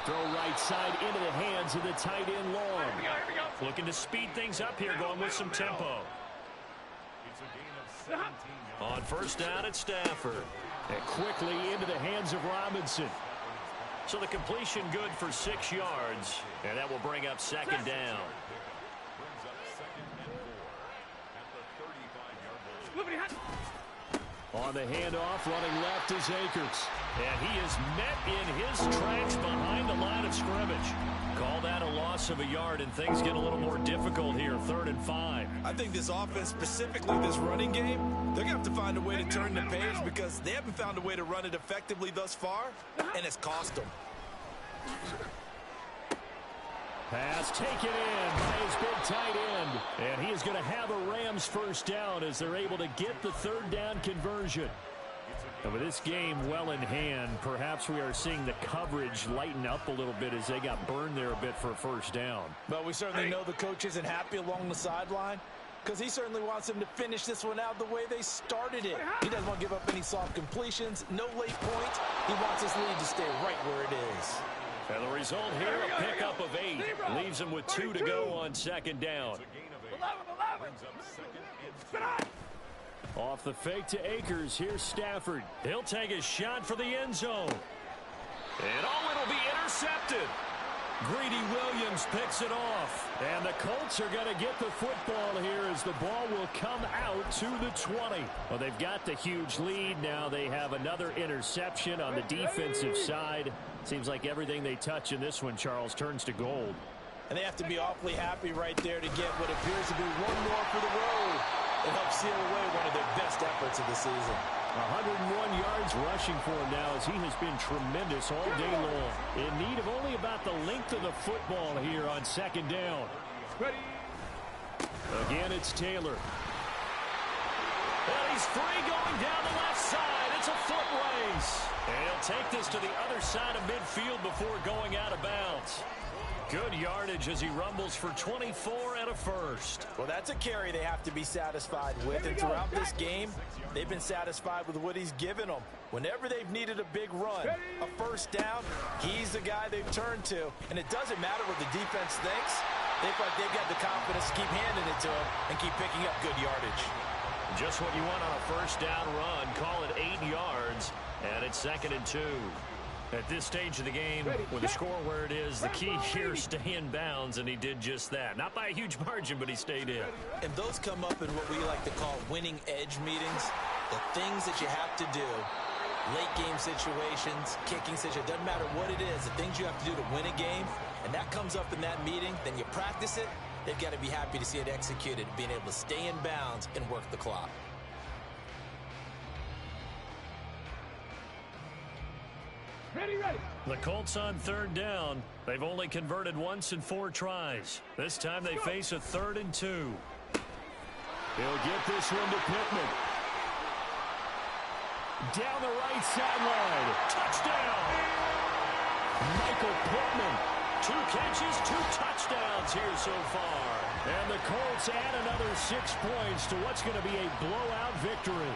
Throw right side into the hands of the tight end Long. Looking to speed things up here, going with some tempo. On 1st down at Stafford. And quickly into the hands of Robinson. So the completion good for 6 yards, and that will bring up 2nd down. On the handoff, running left is Akers. And he is met in his tracks behind the line of scrimmage. Call that a loss of a yard, and things get a little more difficult here, 3rd and 5. I think this offense, specifically this running game, they're going to have to find a way to turn the page because they haven't found a way to run it effectively thus far, and it's cost them. Pass taken in by his big tight end. And he is going to have a Rams 1st down as they're able to get the 3rd down conversion. And with this game well in hand, perhaps we are seeing the coverage lighten up a little bit as they got burned there a bit for a first down. But we certainly know the coach isn't happy along the sideline because he certainly wants them to finish this one out the way they started it. He doesn't want to give up any soft completions, no late points. He wants his lead to stay right where it is. And the result here, a pickup of 8. Leaves him with 2 to go on second down. Off the fake to Akers, here's Stafford. He'll take a shot for the end zone. And it'll be intercepted. Greedy Williams picks it off. And the Colts are going to get the football here as the ball will come out to the 20. Well, they've got the huge lead. Now they have another interception on the defensive side. Seems like everything they touch in this one, Charles, turns to gold. And they have to be awfully happy right there to get what appears to be one more for the road. It helps seal away one of their best efforts of the season. 101 yards rushing for him now as he has been tremendous all day long. In need of only about the length of the football here on second down. Again, it's Taylor. And he's free going down the left side. It's a foot race. And he'll take this to the other side of midfield before going out of bounds. Good yardage as he rumbles for 24 and a first. Well, that's a carry they have to be satisfied with. And throughout this game, they've been satisfied with what he's given them. Whenever they've needed a big run, a first down, he's the guy they've turned to. And it doesn't matter what the defense thinks. They feel like they've got the confidence to keep handing it to him and keep picking up good yardage. Just what you want on a first down run. Call it 8 yards, and it's 2nd and 2. At this stage of the game, with the score where it is, the key here, stay in bounds, and he did just that. Not by a huge margin, but he stayed in. And those come up in what we like to call winning edge meetings. The things that you have to do, late game situations, kicking situations, doesn't matter what it is, the things you have to do to win a game, and that comes up in that meeting, then you practice it, they've got to be happy to see it executed, being able to stay in bounds and work the clock. Ready. The Colts on third down. They've only converted once in 4 tries. This time they face a 3rd and 2. He'll get this one to Pittman. Down the right sideline. Touchdown! Michael Pittman. 2 catches, 2 touchdowns here so far. And the Colts add another 6 points to what's going to be a blowout victory.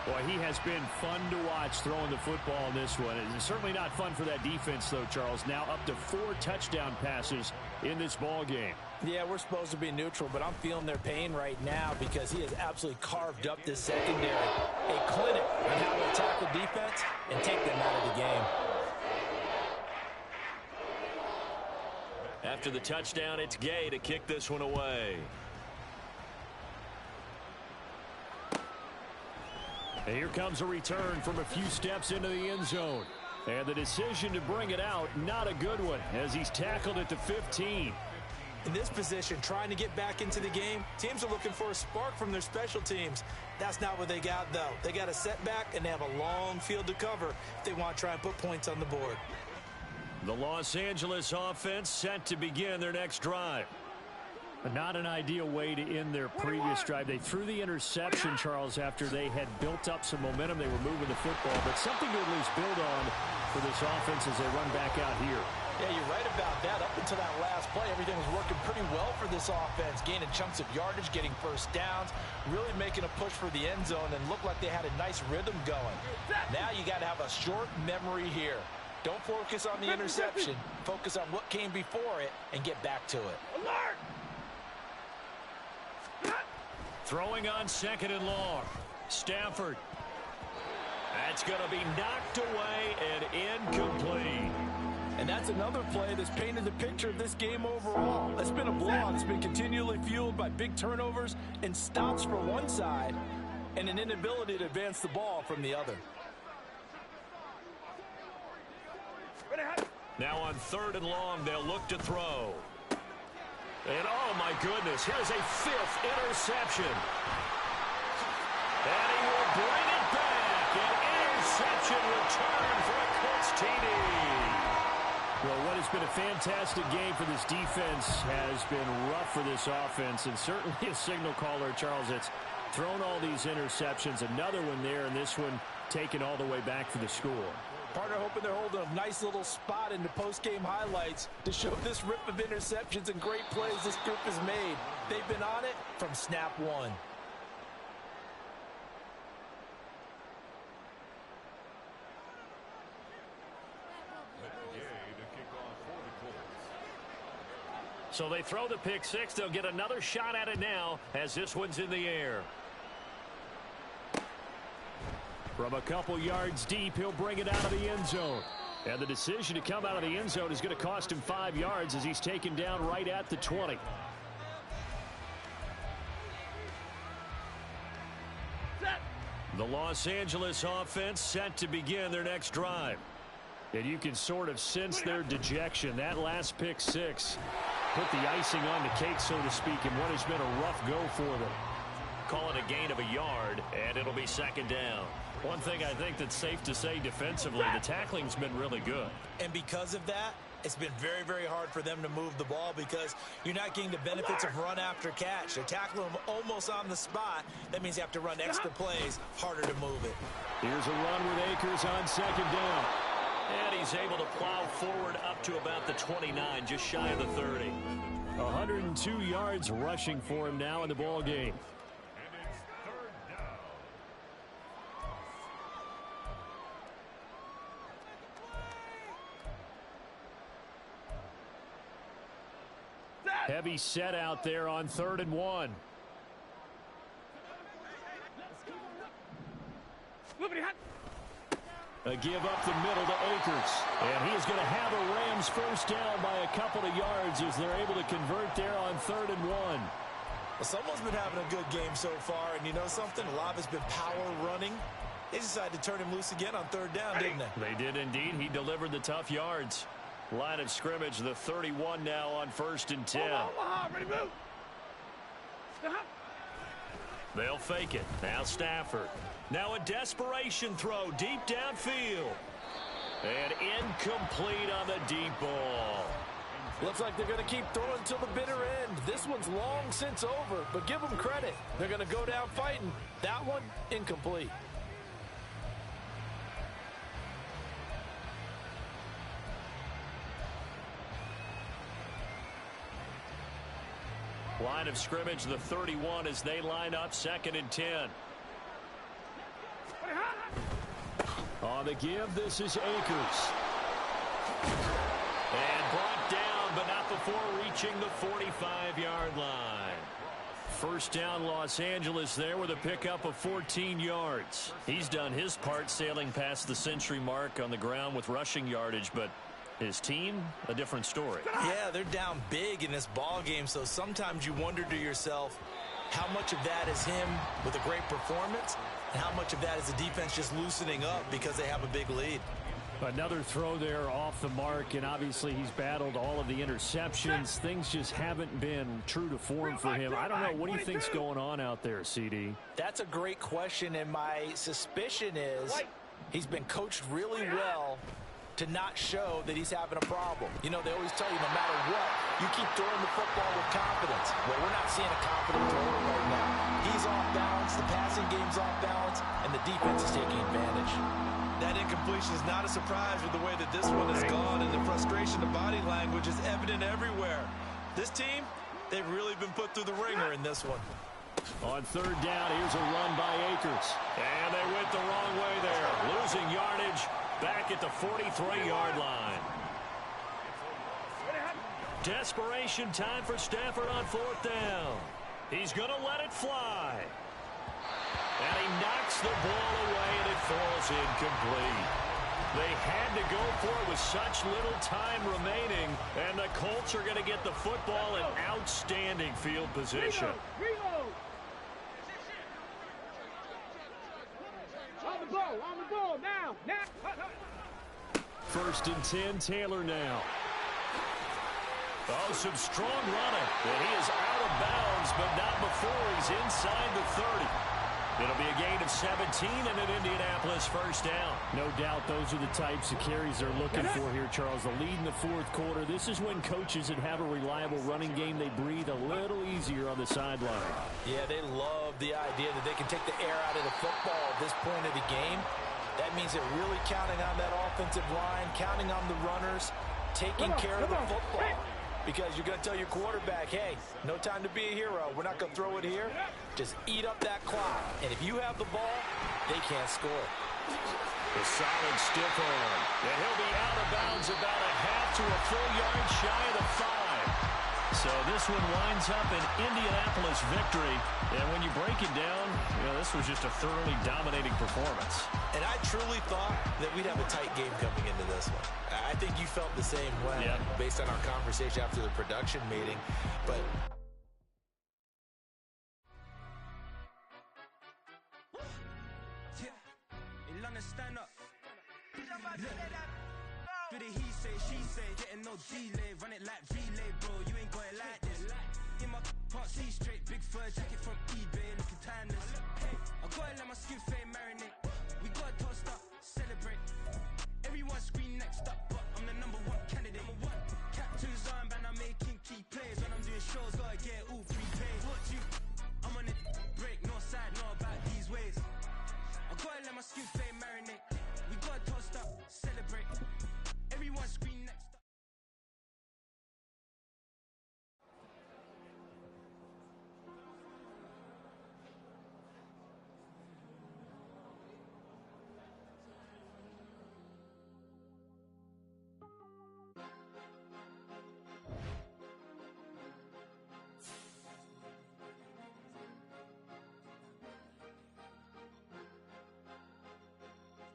Boy, he has been fun to watch throwing the football in this one. It's certainly not fun for that defense, though, Charles. Now up to 4 touchdown passes in this ball game. Yeah, we're supposed to be neutral, but I'm feeling their pain right now because he has absolutely carved up this secondary. A clinic on how to attack the defense and take them out of the game. After the touchdown, it's Gay to kick this one away. And here comes a return from a few steps into the end zone. And the decision to bring it out, not a good one, as he's tackled at the 15. In this position, trying to get back into the game, teams are looking for a spark from their special teams. That's not what they got, though. They got a setback, and they have a long field to cover if they want to try and put points on the board. The Los Angeles offense set to begin their next drive. Not an ideal way to end their previous drive. They threw the interception, Charles, after they had built up some momentum. They were moving the football, but something to at least build on for this offense as they run back out here. Yeah, you're right about that. Up until that last play, everything was working pretty well for this offense, gaining chunks of yardage, getting first downs, really making a push for the end zone, and looked like they had a nice rhythm going. Now you got to have a short memory here. Don't focus on the interception. Focus on what came before it and get back to it. Alert! Throwing on 2nd and long. Stafford. That's going to be knocked away and incomplete. And that's another play that's painted the picture of this game overall. It's been a blowout. It's been continually fueled by big turnovers and stops from one side and an inability to advance the ball from the other. Now on 3rd and long, they'll look to throw. And, oh, my goodness, here's a 5th interception. And he will bring it back. An interception return for a Colts TD. Well, what has been a fantastic game for this defense has been rough for this offense, and certainly a signal caller, Charles, it's thrown all these interceptions. Another one there, and this one taken all the way back for the score. Partner hoping they're holding a nice little spot in the post-game highlights to show this rip of interceptions and great plays this group has made. They've been on it from snap one. So they throw the pick six. They'll get another shot at it now as this one's in the air. From a couple yards deep, he'll bring it out of the end zone. And the decision to come out of the end zone is going to cost him 5 yards as he's taken down right at the 20. The Los Angeles offense set to begin their next drive. And you can sort of sense their dejection. That last pick six put the icing on the cake, so to speak, in what has been a rough go for them. Call it a gain of a yard, and it'll be second down. One thing I think that's safe to say defensively, the tackling's been really good. And because of that, it's been very, very hard for them to move the ball because you're not getting the benefits of run after catch. They're tackling them almost on the spot. That means you have to run extra plays, harder to move it. Here's a run with Akers on second down. And he's able to plow forward up to about the 29, just shy of the 30. 102 yards rushing for him now in the ball game. Heavy set out there on 3rd and 1. A give up the middle to Akers. And he is going to have a Rams first down by a couple of yards as they're able to convert there on 3rd and 1. Well, someone's been having a good game so far, and you know something? A lot has been power running. They decided to turn him loose again on 3rd down, didn't they? They did indeed. He delivered the tough yards. Line of scrimmage, the 31 now on 1st and 10. Ready, move. Stop. They'll fake it. Now Stafford. Now a desperation throw deep downfield. And incomplete on the deep ball. Looks like they're going to keep throwing till the bitter end. This one's long since over, but give them credit. They're going to go down fighting. That one, incomplete. Line of scrimmage, the 31 as they line up 2nd and 10. On the give, this is Akers. And brought down, but not before reaching the 45-yard line. First down, Los Angeles there with a pickup of 14 yards. He's done his part sailing past the century mark on the ground with rushing yardage, but his team, a different story. Yeah, they're down big in this ball game, so sometimes you wonder to yourself how much of that is him with a great performance and how much of that is the defense just loosening up because they have a big lead. Another throw there off the mark, and obviously he's battled all of the interceptions. Things just haven't been true to form for him. I don't know. What do you think's going on out there, CD? That's a great question, and my suspicion is he's been coached really well to not show that he's having a problem. You know, they always tell you no matter what, you keep throwing the football with confidence. Well, we're not seeing a confident thrower right now. He's off balance, the passing game's off balance, and the defense is taking advantage. That incompletion is not a surprise with the way that this one has gone, and the frustration, the body language is evident everywhere. This team, they've really been put through the ringer in this one. On 3rd down, here's a run by Akers. And they went the wrong way there. Losing yardage back at the 43-yard line. Desperation time for Stafford on 4th down. He's going to let it fly. And he knocks the ball away, and it falls incomplete. They had to go for it with such little time remaining, and the Colts are going to get the football in outstanding field position. Reload. On the ball, now. 1st and 10, Taylor now. Oh, some strong running. And he is out of bounds, but not before he's inside the 30. It'll be a gain of 17 and an Indianapolis first down. No doubt those are the types of carries they're looking for here, Charles. The lead in the 4th quarter. This is when coaches that have a reliable running game, they breathe a little easier. easier on the sideline. Yeah, they love the idea that they can take the air out of the football at this point of the game. That means they're really counting on that offensive line, counting on the runners, taking care of the football. Because you're going to tell your quarterback, hey, no time to be a hero. We're not going to throw it here. Just eat up that clock. And if you have the ball, they can't score. A solid stiff arm. And he'll be out of bounds about a half to a full yard shy of the 5. So this one winds up an Indianapolis victory. And when you break it down, this was just a thoroughly dominating performance. And I truly thought that we'd have a tight game coming into this one. I think you felt the same way based on our conversation after the production meeting. But stand up. Do the he say, she say, getting no delay, run it like relay, bro. You ain't got it like this. In my part, see straight, big fur jacket from eBay, looking timeless. I gotta let my skin fade marinate. We gotta toast up, celebrate. Everyone scream next up, but I'm the #1 candidate. Captain's armband, I'm making key plays. When I'm doing shows, gotta get all prepaid. What you? I'm on it, break, no side, know about these ways. I gotta let my skin fade marinate. We gotta toast up, celebrate. Everyone scream next up.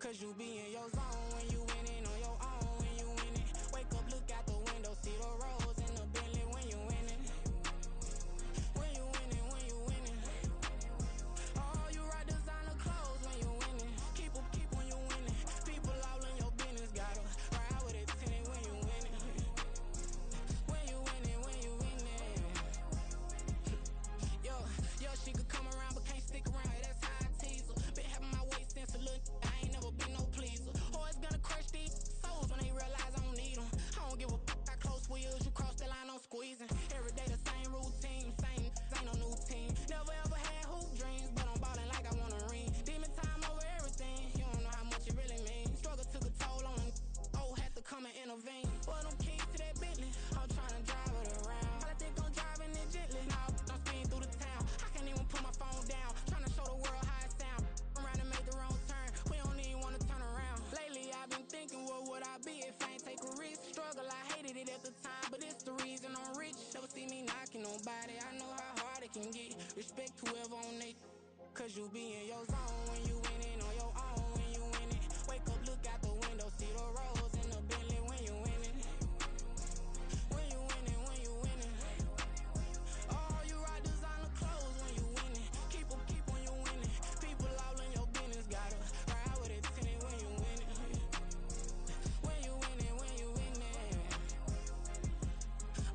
Cause you be in your zone when you winning on your own when you winning. Wake up, look out the window, see the rose in the Bentley when you winning. When you winning, when you winning. Oh, you rock designer clothes when you winning. Keep when you winning. People all in your business, gotta ride with it tinted when you winning. When you winning, when you winning. Yo, she could come around but can't stick around. That's how I tease her. Been having my waist since a little. I ain't never been no pleaser. Always gonna crush these souls when they realize I don't need them. I don't give a f***, I close wheels, you cross the line, I'm squeezing. Every day the same routine, ain't no new team. Never ever had hoop dreams, but I'm ballin' like I want a ring. Demon time over everything, you don't know how much it really means. Struggle took a toll on them, had to come and intervene. Boy, them keys to that Bentley, I'm tryna drive it around. I think I'm driving it gently, now I'm speeding through the town. I can't even put my phone down, tryna show the world how it sound. Around and make the wrong turn, we don't even wanna turn around. Lately I've been thinking, what would I be if I ain't take a risk? Struggle, I hated it at the time, but it's the reason I'm rich. Never see me knocking nobody, I know how hard it can get. Respect whoever on they, cause you be in your zone when you winning on your own when you winning. Wake up, look out the window, see the rose in the Bentley when you winning. When you winning, when you winning. Oh, you rock designer clothes when you winning. Keep when you winning. People all in your business, gotta ride with it tinted when you winning. When you winning, when you winning.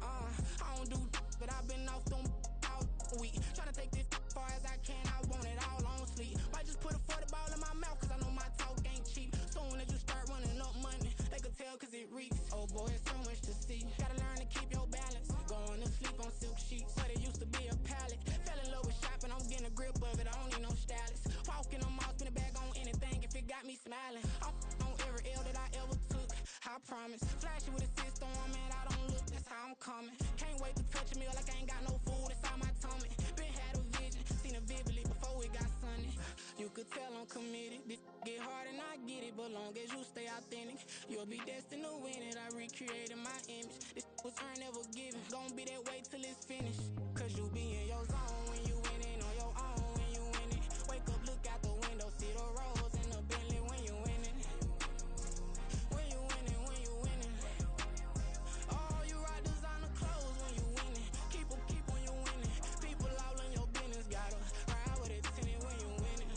I don't do but I've been off them all week. Tryna take this far as I can, I want it all on sleep. Might just put a 40 ball in my mouth, cause I know my talk ain't cheap. Soon as you start running up money, they could tell cause it reeks. Oh boy, it's so much to see. Gotta learn to keep your balance. Going to sleep on silk sheets, but it used to be a pallet. Fell in love with shopping, I'm getting a grip of it, I don't need no stylist. Walking on mall, spin a bag on anything if it got me smiling. I'm on every L that I ever took, I promise. Flashy with a system, man, I don't look, that's how I'm coming. Can't wait to touch a meal like I ain't got no food inside my tummy. Been had a vision, seen it vividly before it got sunny. You could tell I'm committed, this get hard and I get it, but long as you stay authentic, you'll be destined to win it. I recreated my image, this was earned, never given. Gonna be that way till it's finished, cause you be in your zone when you winning on your own when you winning. Wake up, look out the window, see the rose in the Bentley when you winning. When you winning, when you winning. Oh, you rock designer clothes when you winning. Keep when you winning. People all in your business, gotta ride with it tinted when you winning.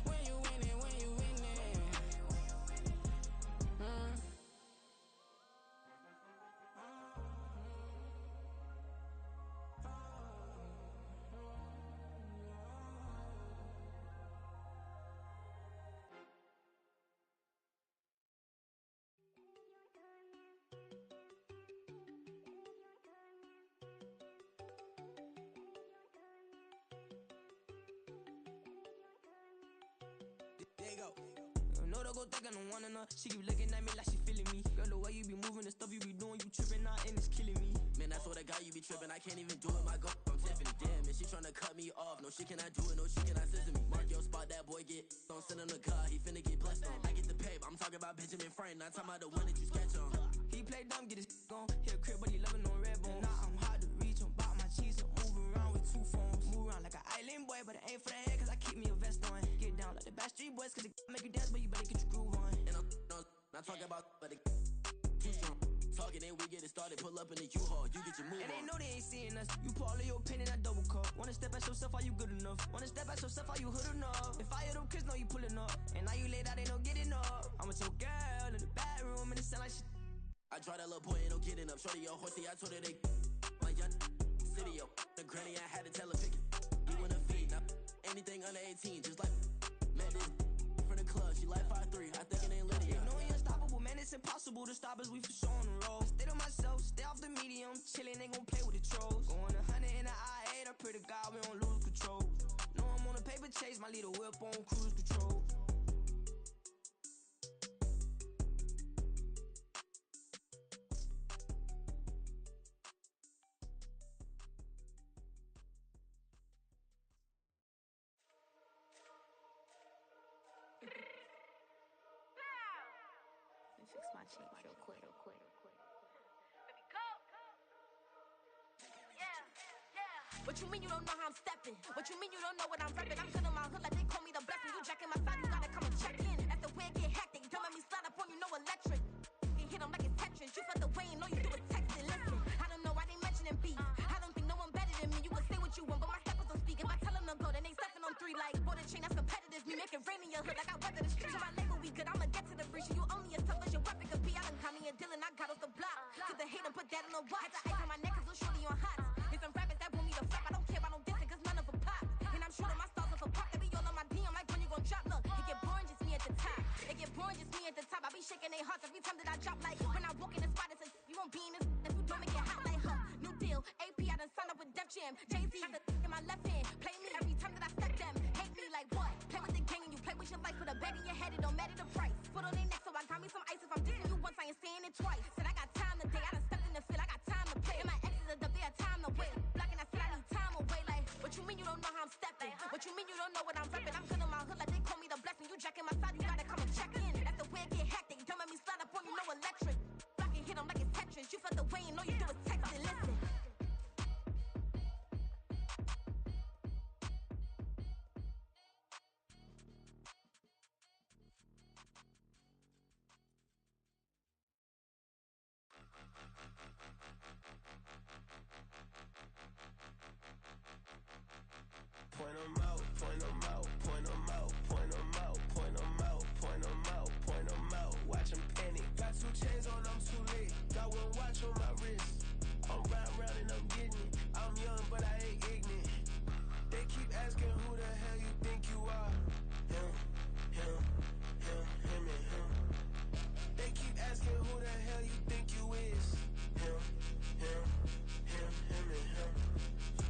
When you winning, when you winning. When you winning, when you winning. When you winning, when you winning. Oh, you rock designer clothes when you winning. Keep when you winning. People all in your business, gotta ride with it tinted when you winning. When you winning, when you winning. When you winning, when you winning. Oh, you rock designer clothes when you winning. Keep when you winning. People all in your business, gotta ride with it tinted when you winning. When you winning, when you winning. You know they go thinking I don't wanna know. She keep looking at me like she feeling me. Girl, the way you be moving, the stuff you be doing, you tripping out and it's killing me. Man, that's what I got, you be tripping. I can't even do it, my girl from Tiffany. Damn, man, she tryna cut me off. No, she cannot do it, no, she cannot scissor me. Mark your spot, that boy get don't send him the car, he finna get blessed on. I get the pay, but I'm talking about Benjamin Franklin, not talking about the one that you sketch on. He play dumb, get his gone. Hit a crib, but he loving on red bone. Nah, I'm hard to reach, I'm bout my cheese, I'm moving around with 2 phones. Move around like an island boy, but it ain't for the head, cause I keep me a vest on. Get down like the Backstreet Boys, cause it make you dance, but you better get your groove on. And I'm not talking about, but it too strong. Talking, then we get it started, pull up in the U-Haul, you get your move and on. they know they ain't seeing us. You pull all of your pen in that double cup. Wanna step at yourself, are you good enough? Wanna step at yourself, are you hood enough? If I hear them kids, know you pulling up. And now you laid out, they don't get enough. I'm with your girl in the bedroom, and it sound like shit. I try that little boy, ain't no getting up. Shorty, yo, horsey, I told her they my young city, yo. The granny, I had to tell her pick it. You wanna feed, now anything under 18, just like met this from the club. She like 5'3", I think it ain't Lydia. You know we unstoppable, man, it's impossible to stop us, we for sure on the road. Stay to myself, stay off the medium, chillin', ain't gon' play with the trolls. Going 100 in the I-8, I pray to God we don't lose control. Know I'm on a paper chase, my little whip on cruise control. Fix my change real quick. Baby, go. Yeah. What you mean you don't know how I'm stepping? What you mean you don't know what I'm repping? I'm good in my hood like they call me the blessing. You jacking my side, you gotta come and check in. That's the way it get hectic. Don't let me slide up on you, no electric. You hit them like it's Tetris. You felt the way and all you do is texting. Listen, I don't know why they mentioning beef. I don't think no one better than me. You can say what you want, but my steppers don't speak. If I tell them to go, then they stepping on 3 like border chain. That's competitive. Me make it rain in your hood like I weather the street. So my label we good. I'ma get to the breach. You only as tough as your weapon could be. I done caught me a Dylan. I got off the block. To the hate and put that on the watch. Had the ice on my neck 'cause little shorty on hot. There's some rappers that want me to flap. I don't care about no dissing 'cause none of them pop. And I'm shooting my stars off a pop. They be all on my DM like when you gon' drop. Look, it get boring just me at the top. It get boring just me at the top. I be shaking their hearts every time that I drop. Like when I walk in the spot, it says you won't be in this. If you don't make it hot like new deal. AP, I done signed up with Def Jam. Jay-Z got the in my left hand. Play me every time that I step them. Hate me like what? Play with the gang and you play with your life. Put a bag in your head, it don't matter the price. Put on their neck, so I got me some ice. If I'm dissing you once, I ain't saying it twice. Said I got time today, I done stepped in the field, I got time to play. And my exes are up there, time to wait. Blocking, I said I need time away. Like, what you mean you don't know how I'm stepping? What you mean you don't know what I'm repping? I'm good in my hood like they call me the blessing. You jacking my side, you gotta come and check in. That's the way it get hectic. Don't let me slide up on you, no electric. Blocking, hit them like it's Tetris. You felt the way and all you do is text and listen. Point 'em out, point 'em out, point 'em out, point 'em out, point 'em out, point 'em out, point 'em out. Watch 'em panic. Got 2 chains on, I'm too late. Got 1 watch on my wrist. I'm round and I'm getting it. I'm young, but I ain't ignorant. They keep asking who the hell you think you are. Him, him, him, him, and him. They keep asking who the hell you think you is. Him, him, him, him, and him.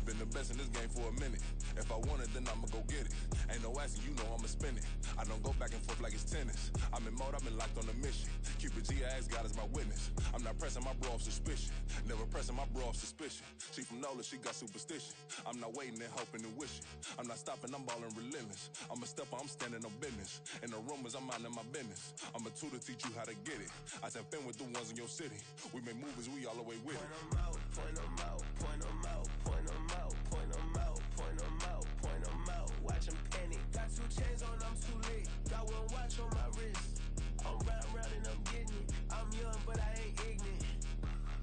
Been the best in this game for a minute. If I want it, then I'ma go get it. Ain't no asking, you know I'ma spin it. I don't go back and forth like it's tennis. I'm in mode, I've been locked on a mission. Cupid G, I ask God as my witness. I'm not pressing my bro off suspicion. Never pressing my bro off suspicion. She from Nola, she got superstition. I'm not waiting and hoping and wishing. I'm not stopping, I'm balling relentless. I'm a stepper, I'm standing on business. In the rumors, I'm minding my business. I'm a tutor, teach you how to get it. I said, fin with the ones in your city. We make movies, we all the way with it. Point 'em out, point 'em out, point 'em out, point 'em out, point 'em out, point 'em out, point 'em out. Watch 'em panic. Got 2 chains on, I'm too late. Got 1 watch on my wrist. I'm round and I'm getting it. I'm young, but I ain't ignorant.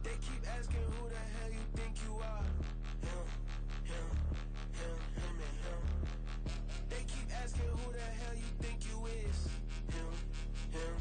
They keep asking who the hell you think you are. Him, him, him, him, and him. They keep asking who the hell you think you is. Him, him,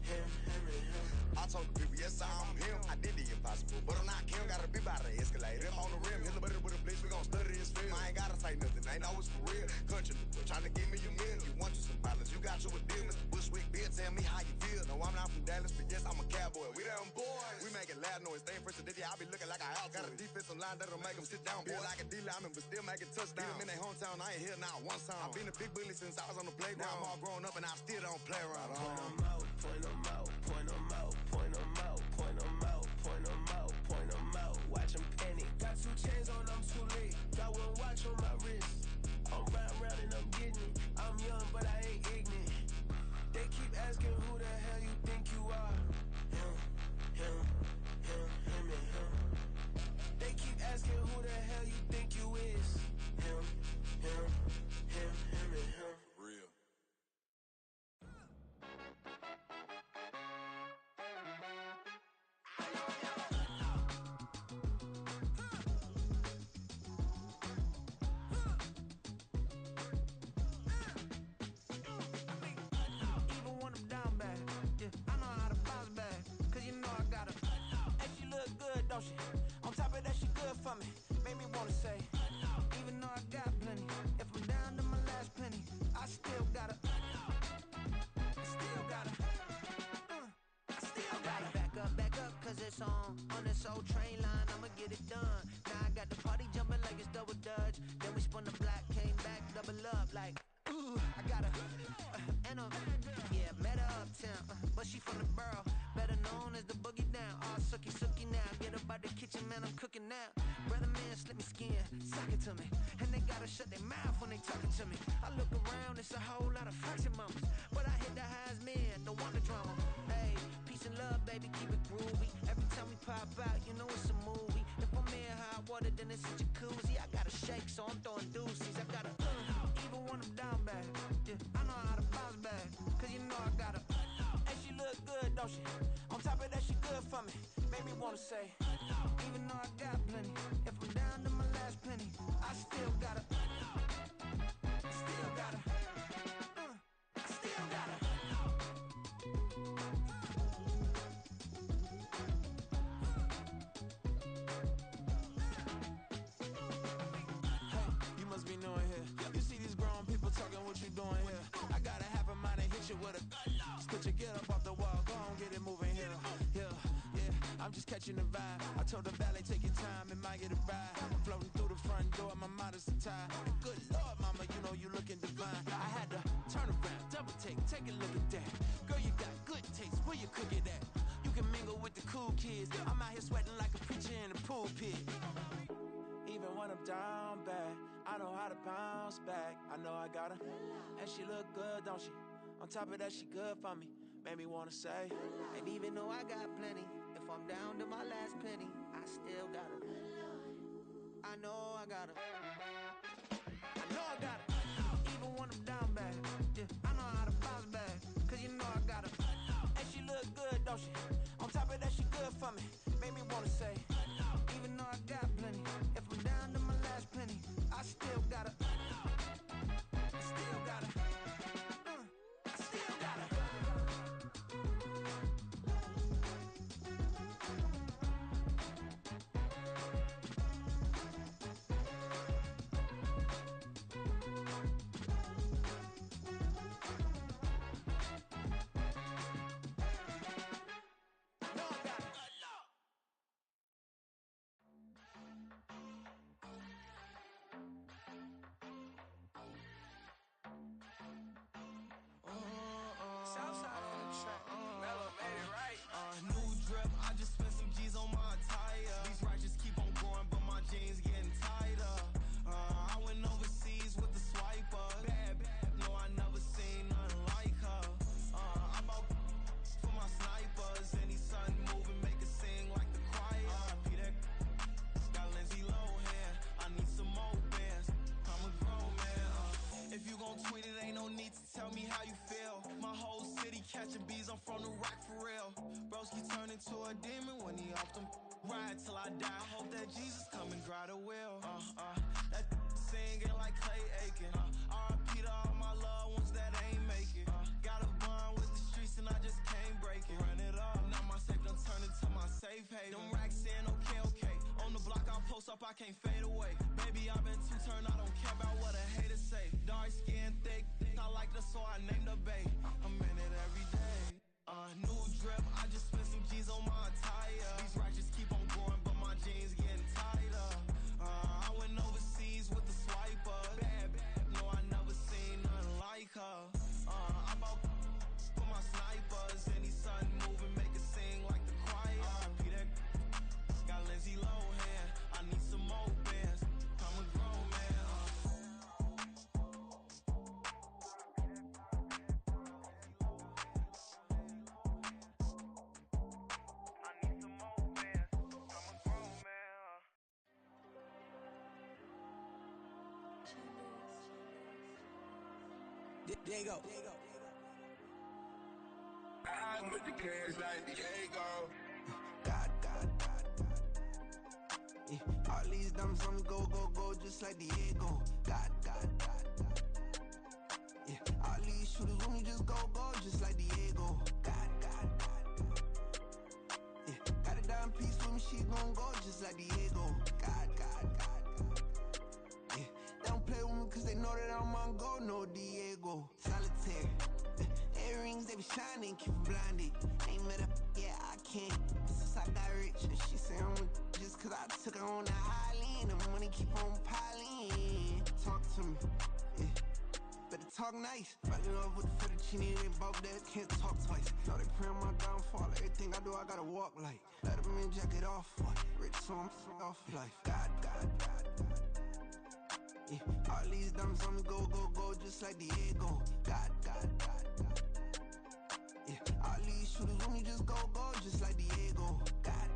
him, him, and him. I told the people, yes, I'm him. I did the impossible, but I'm not Kim. Gotta be by the escalator. On the rim, hit the butter with a blitz. We gon' study his film. I ain't gotta say nothing. Ain't know it's for real. Country, trying to give me your meal. You want you some violence. You got you a deal. Mr. Bushwick, bitch. tell me how you feel. No, I'm not from Dallas, but yes, I'm a cowboy. We them boys. We make it loud noise. Stay fresh today, I be looking like a house. Got a defensive line that'll make them sit down. Feel like a D-lineman, but still make it touchdown. Beat them in their hometown, I ain't here not one time. I've been a big bully since I was on the playground. Now I'm all grown up and I still don't play around. Point them out, point them out, point them out, point them out, point them out, point them out, point them out. Watch them panic. Got 2 chains on, I'm too late. Got 1 watch on my wrist. I'm riding round and I'm getting it. I'm young, but I ain't ignorant. They keep asking who the hell you think you are. Him, him, him, him, and him. They keep asking who the hell you think you is. Him, him, him, him, and him. Real. Even when I'm down bad, yeah, I know how to bounce back. Cause you know I got her. And she look good, don't she? On top of that, she good for me. Made me wanna say, even though I got plenty, if I'm down to my last penny, I still got her. Still got her. Still got her. Back up, cause it's on this old train line, I'ma get it done. Now I got the party jumping like it's double dutch. Then we spun the block, came back, double up like, ooh, I got her. And yeah, met her uptown, but she from the borough, better known as the boogie down. All sucky now, get up out the kitchen, man, I'm cooking now. Brother man, slip me skin, suck it to me. And they gotta shut their mouth when they talking to me. I look around, it's a whole lot of fraction mamas, but I hit the highs, man, don't want the drama. Hey, peace and love, baby, keep it groovy. Every time we pop out, you know it's a movie. If I'm in hot water, then it's a jacuzzi. I gotta shake, so I'm throwing deuces. I gotta, even when I'm down bad, yeah, I know how to bounce back. Cause you know I got her. And she look good, don't she? On top of that, she good for me. Made me wanna say, even though I got plenty, if I'm down to my last penny, I still got her. Still got her. Still got her. Hey, you must be new in here. You see these grown people talking, what you doing here? I got a half a mind and hit you with a put your get up off the wall, go on, get it moving here. Yeah, I'm just catching the vibe. I told the valet, take your time, it might get a ride. I'm floating through the front door, my modest attire. And good Lord, mama, you know you looking divine. I had to turn around, double take a look at that. Girl, you got good taste, where you cook it at? You can mingle with the cool kids. I'm out here sweating like a preacher in a pulpit. Even when I'm down bad, I know how to bounce back. I know I got her, and she look good, don't she? On top of that, she good for me. Made me wanna say, and even though I got plenty, if I'm down to my last penny, I still got her. I know I got her. I know I got her. Even when I'm down bad, yeah, I know how to bounce back. Cause you know I got her. And she look good, don't she? On top of that, she good for me. Made me wanna say, even though I got plenty, if I'm down to my last penny, I still got her. Still got her. Still got her. Southside on the track. Mellow made it right. New drip, I just spent some G's on my attire. These righteous keep on going, but my jeans getting tighter. I went overseas with the swiper. Bad, no, I never seen nothing like her. I bought for my snipers. Any sun moving, make it sing like the choir. Peter got Lindsay Lohan. I need some more bands. I'm a grown man. If you gon' tweet it, ain't no need to tell me how you feel. My whole city catching bees, I'm from the rock for real. Broski turn into a demon when he off them. Ride till I die. I hope that Jesus come and dry the wheel. That singing like Clay Aiken. R.I.P. to all my loved ones that ain't make it. Got a bond with the streets and I just can't break it. Run it up, now my safe done turn into my safe haven. Them racks in, okay. On the block I post up, I can't fade away. Baby, I've been too turned, I don't care about what a hater say. Dark skin, thick, I like the so I named a bae. I'm in it every day. New drip, I just spent some G's on my attire. These ratchets keep on growing, but my jeans getting tighter. I went overseas with the swiper. Bad, no, I never seen nothing like her. I bought for my snipers. Any sudden moving, make it sing like the choir. RP that got Lindsay Lohan. I need some more bands. I'm a grown man. There you go. I'm with the cash like Diego. God. Yeah, all these diamonds on me go, just like Diego. God. Yeah, all these shooters with me just go, just like Diego. God. Yeah, got a dime piece with me, she gon' go just like Diego. God. Yeah, they don't play with me cause they know that I'm on go, no Diego. Solitaire. Earrings, they be shining, keep them blinded. Ain't met up, yeah, I can't. Since I got rich, and she say I'm just cause I took her on the island. The money keep on piling. Talk to me, yeah. Better talk nice. Fucking up with the fettuccine, they both dead, can't talk twice. Know they pray on my downfall, everything I do, I gotta walk like. Let them in, jack it off, what? Rich, so I'm off life. God. Yeah, all these diamonds on me go, just like Diego. God. Yeah, all these shooters with me just go, just like Diego. God.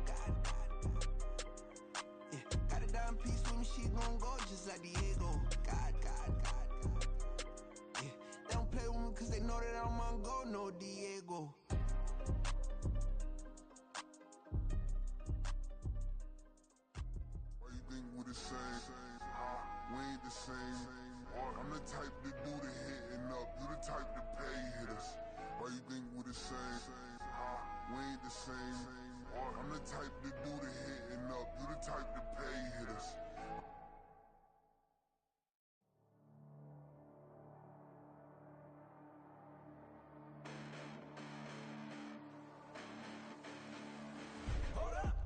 Yeah, got a dime piece with me, she gon' go just like Diego. God. Yeah, they don't play with me cause they know that I'm on go, no Diego. Why you think we the same? We ain't the same. I'm the type to do the hitting up, you the type to pay hitters. Why you think we the same? We ain't the same. I'm the type to do the hitting up, you the type to pay hitters.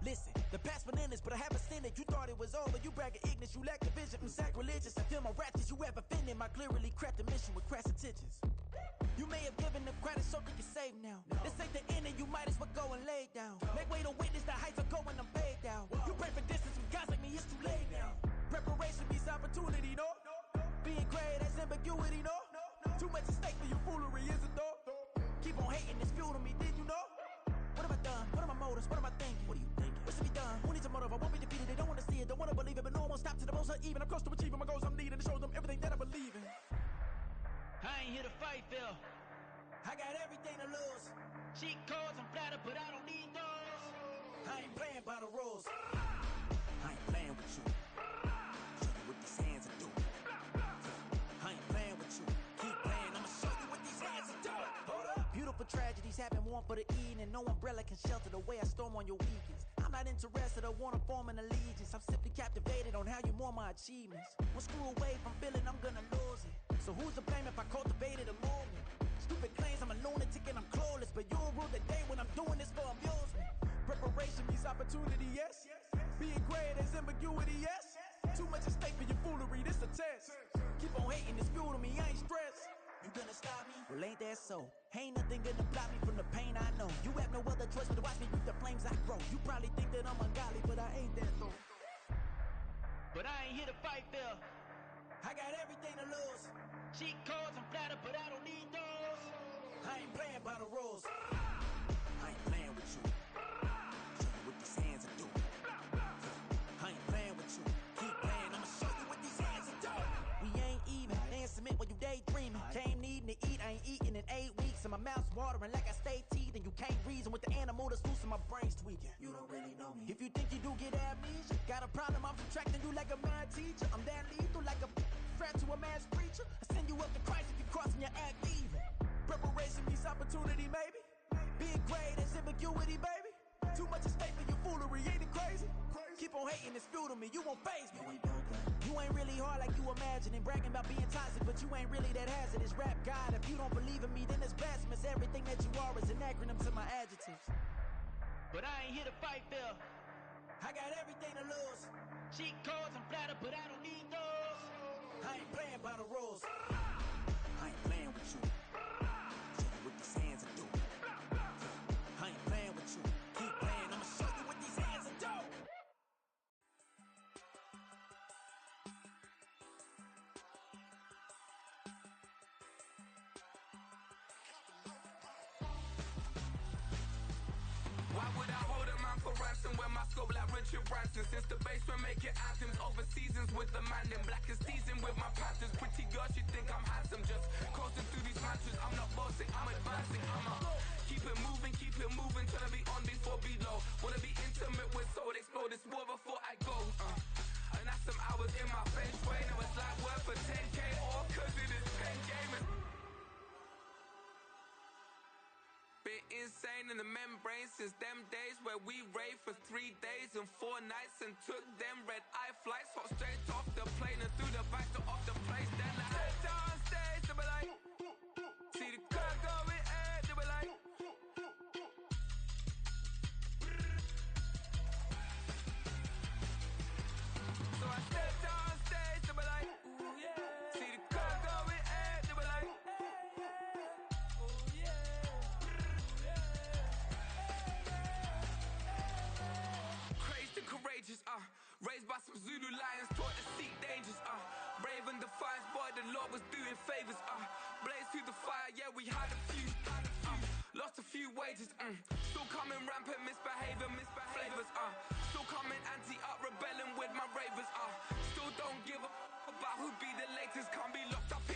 Listen, the past bananas, but I haven't seen it. You thought it was over, you bragging ignorance, you lack the vision. I'm sacrilegious, I feel my ratchets, you have offended my clearly crafted mission with crass intentions. You may have given the credit so you can save now. This ain't the end and you might as well go and lay down. Make way to witness the heights are going, I'm paid down. You pray for distance with guys like me, it's too late now. Preparation means opportunity, no? Being great, that's ambiguity, no? Too much at stake for your foolery, is it though? Keep on hating, it's fuel to me, did you know? What have I done? What are my motives? What am I thinking? What are you thinking? What's to be done? Who needs a motive? I won't be defeated. They don't want to see it, don't want to believe it, but no one won't stop to the most even. I'm close to achieving my goals. I'm needing to show them everything that I believe in. I ain't here to fight, Phil. I got everything to lose. Cheat codes, I'm flattered, but I don't need those. I ain't playing by the rules. I ain't playing with you. Show you what these hands are doing. I ain't playing with you. Keep playing, I'ma show you what these hands are doing. Hold up. Beautiful tragedies happen, one for the evening. No umbrella can shelter the way I storm on your weekends. I'm not interested, I wanna form an allegiance. I'm simply captivated on how you more my achievements. One screw away from feeling I'm gonna lose it. So who's to blame if I cultivated a movement? Stupid claims I'm a lunatic and I'm clueless, but you'll rule the day when I'm doing this for amusement. Preparation means opportunity, yes. Being great as ambiguity, yes. Too much at stake for your foolery, this a test. Keep on hating, it's fuel to me, I ain't stressed. You gonna stop me? Well, ain't that so? Ain't nothing gonna block me from the pain I know. You have no other choice but to watch me reap the flames I grow. You probably think that I'm ungodly, but I ain't that though. But I ain't here to fight, Phil. I got everything to lose. Cheat codes, I'm flattered, but I don't need those. I ain't playing by the rules. I ain't playing with you. Show you what these hands are doing. I ain't playing with you. Keep playing, I'ma show you what these hands are doing. We ain't even. They ain't submit when you daydreaming. Came needing to eat, I ain't eating in 8 weeks. And my mouth's watering like I stay teething. You can't reason with the animal that's loose and my brain's tweaking. You don't really know me. If you think you do get amnesia, got a problem, I'm subtracting you like a mad teacher. I'm that lethal like a threat to a mass preacher. I send you up to Christ if you crossing your act even. Preparation means opportunity, maybe. Being great is ambiguity, baby. Too much at stake for your foolery, ain't it crazy? Keep on hating, it's fuel to me, you won't faze me. You ain't really hard like you imagine. imagining bragging about being toxic, but you ain't really that hazardous. Rap God, if you don't believe in me, then it's blasphemous. Everything that you are is an acronym to my adjectives. But I ain't here to fight fair. I got everything to lose. Cheat codes and flatter, but I don't need those. I ain't playing by the rules. I ain't playing with you. Show you what these hands are doing. I ain't playing with you. Keep playing, I'ma show you what these hands are doing. Why would I hold a man for ransom when my scope like Richard Branson? Since the basement making anthems over seasons with the man in black is seasoned with my Panthers. Pretty girls, you think I'm handsome, just coasting through these mantras. I'm not bossing, I'm advancing. I'ma keep it moving, trying to be on before below. Wanna be intimate with soul, explore this war before I go. And that's some hours in my feng shui. Now it's like worth for 10K, all cause it is pen gaming. Been insane in the membrane since them days where we raved for 3 days and 4 nights and took them red eye flights, hot straight off the plane and through the back door of the place. Then I head down stage, they were like, see the car going ahead, they were like, so I stepped down stage, they were like, ooh yeah, see the car going ahead, they were like, oh yeah. Crazed and courageous, raised by some Zulu lions, taught to seek dangers, brave and defiant, boy, the Lord was doing favors, blaze through the fire, yeah, we had a few, lost a few wages, still coming rampant, misbehavior, flavors, still coming anti-up, rebelling with my ravers, still don't give a about who be the latest, can't be locked up in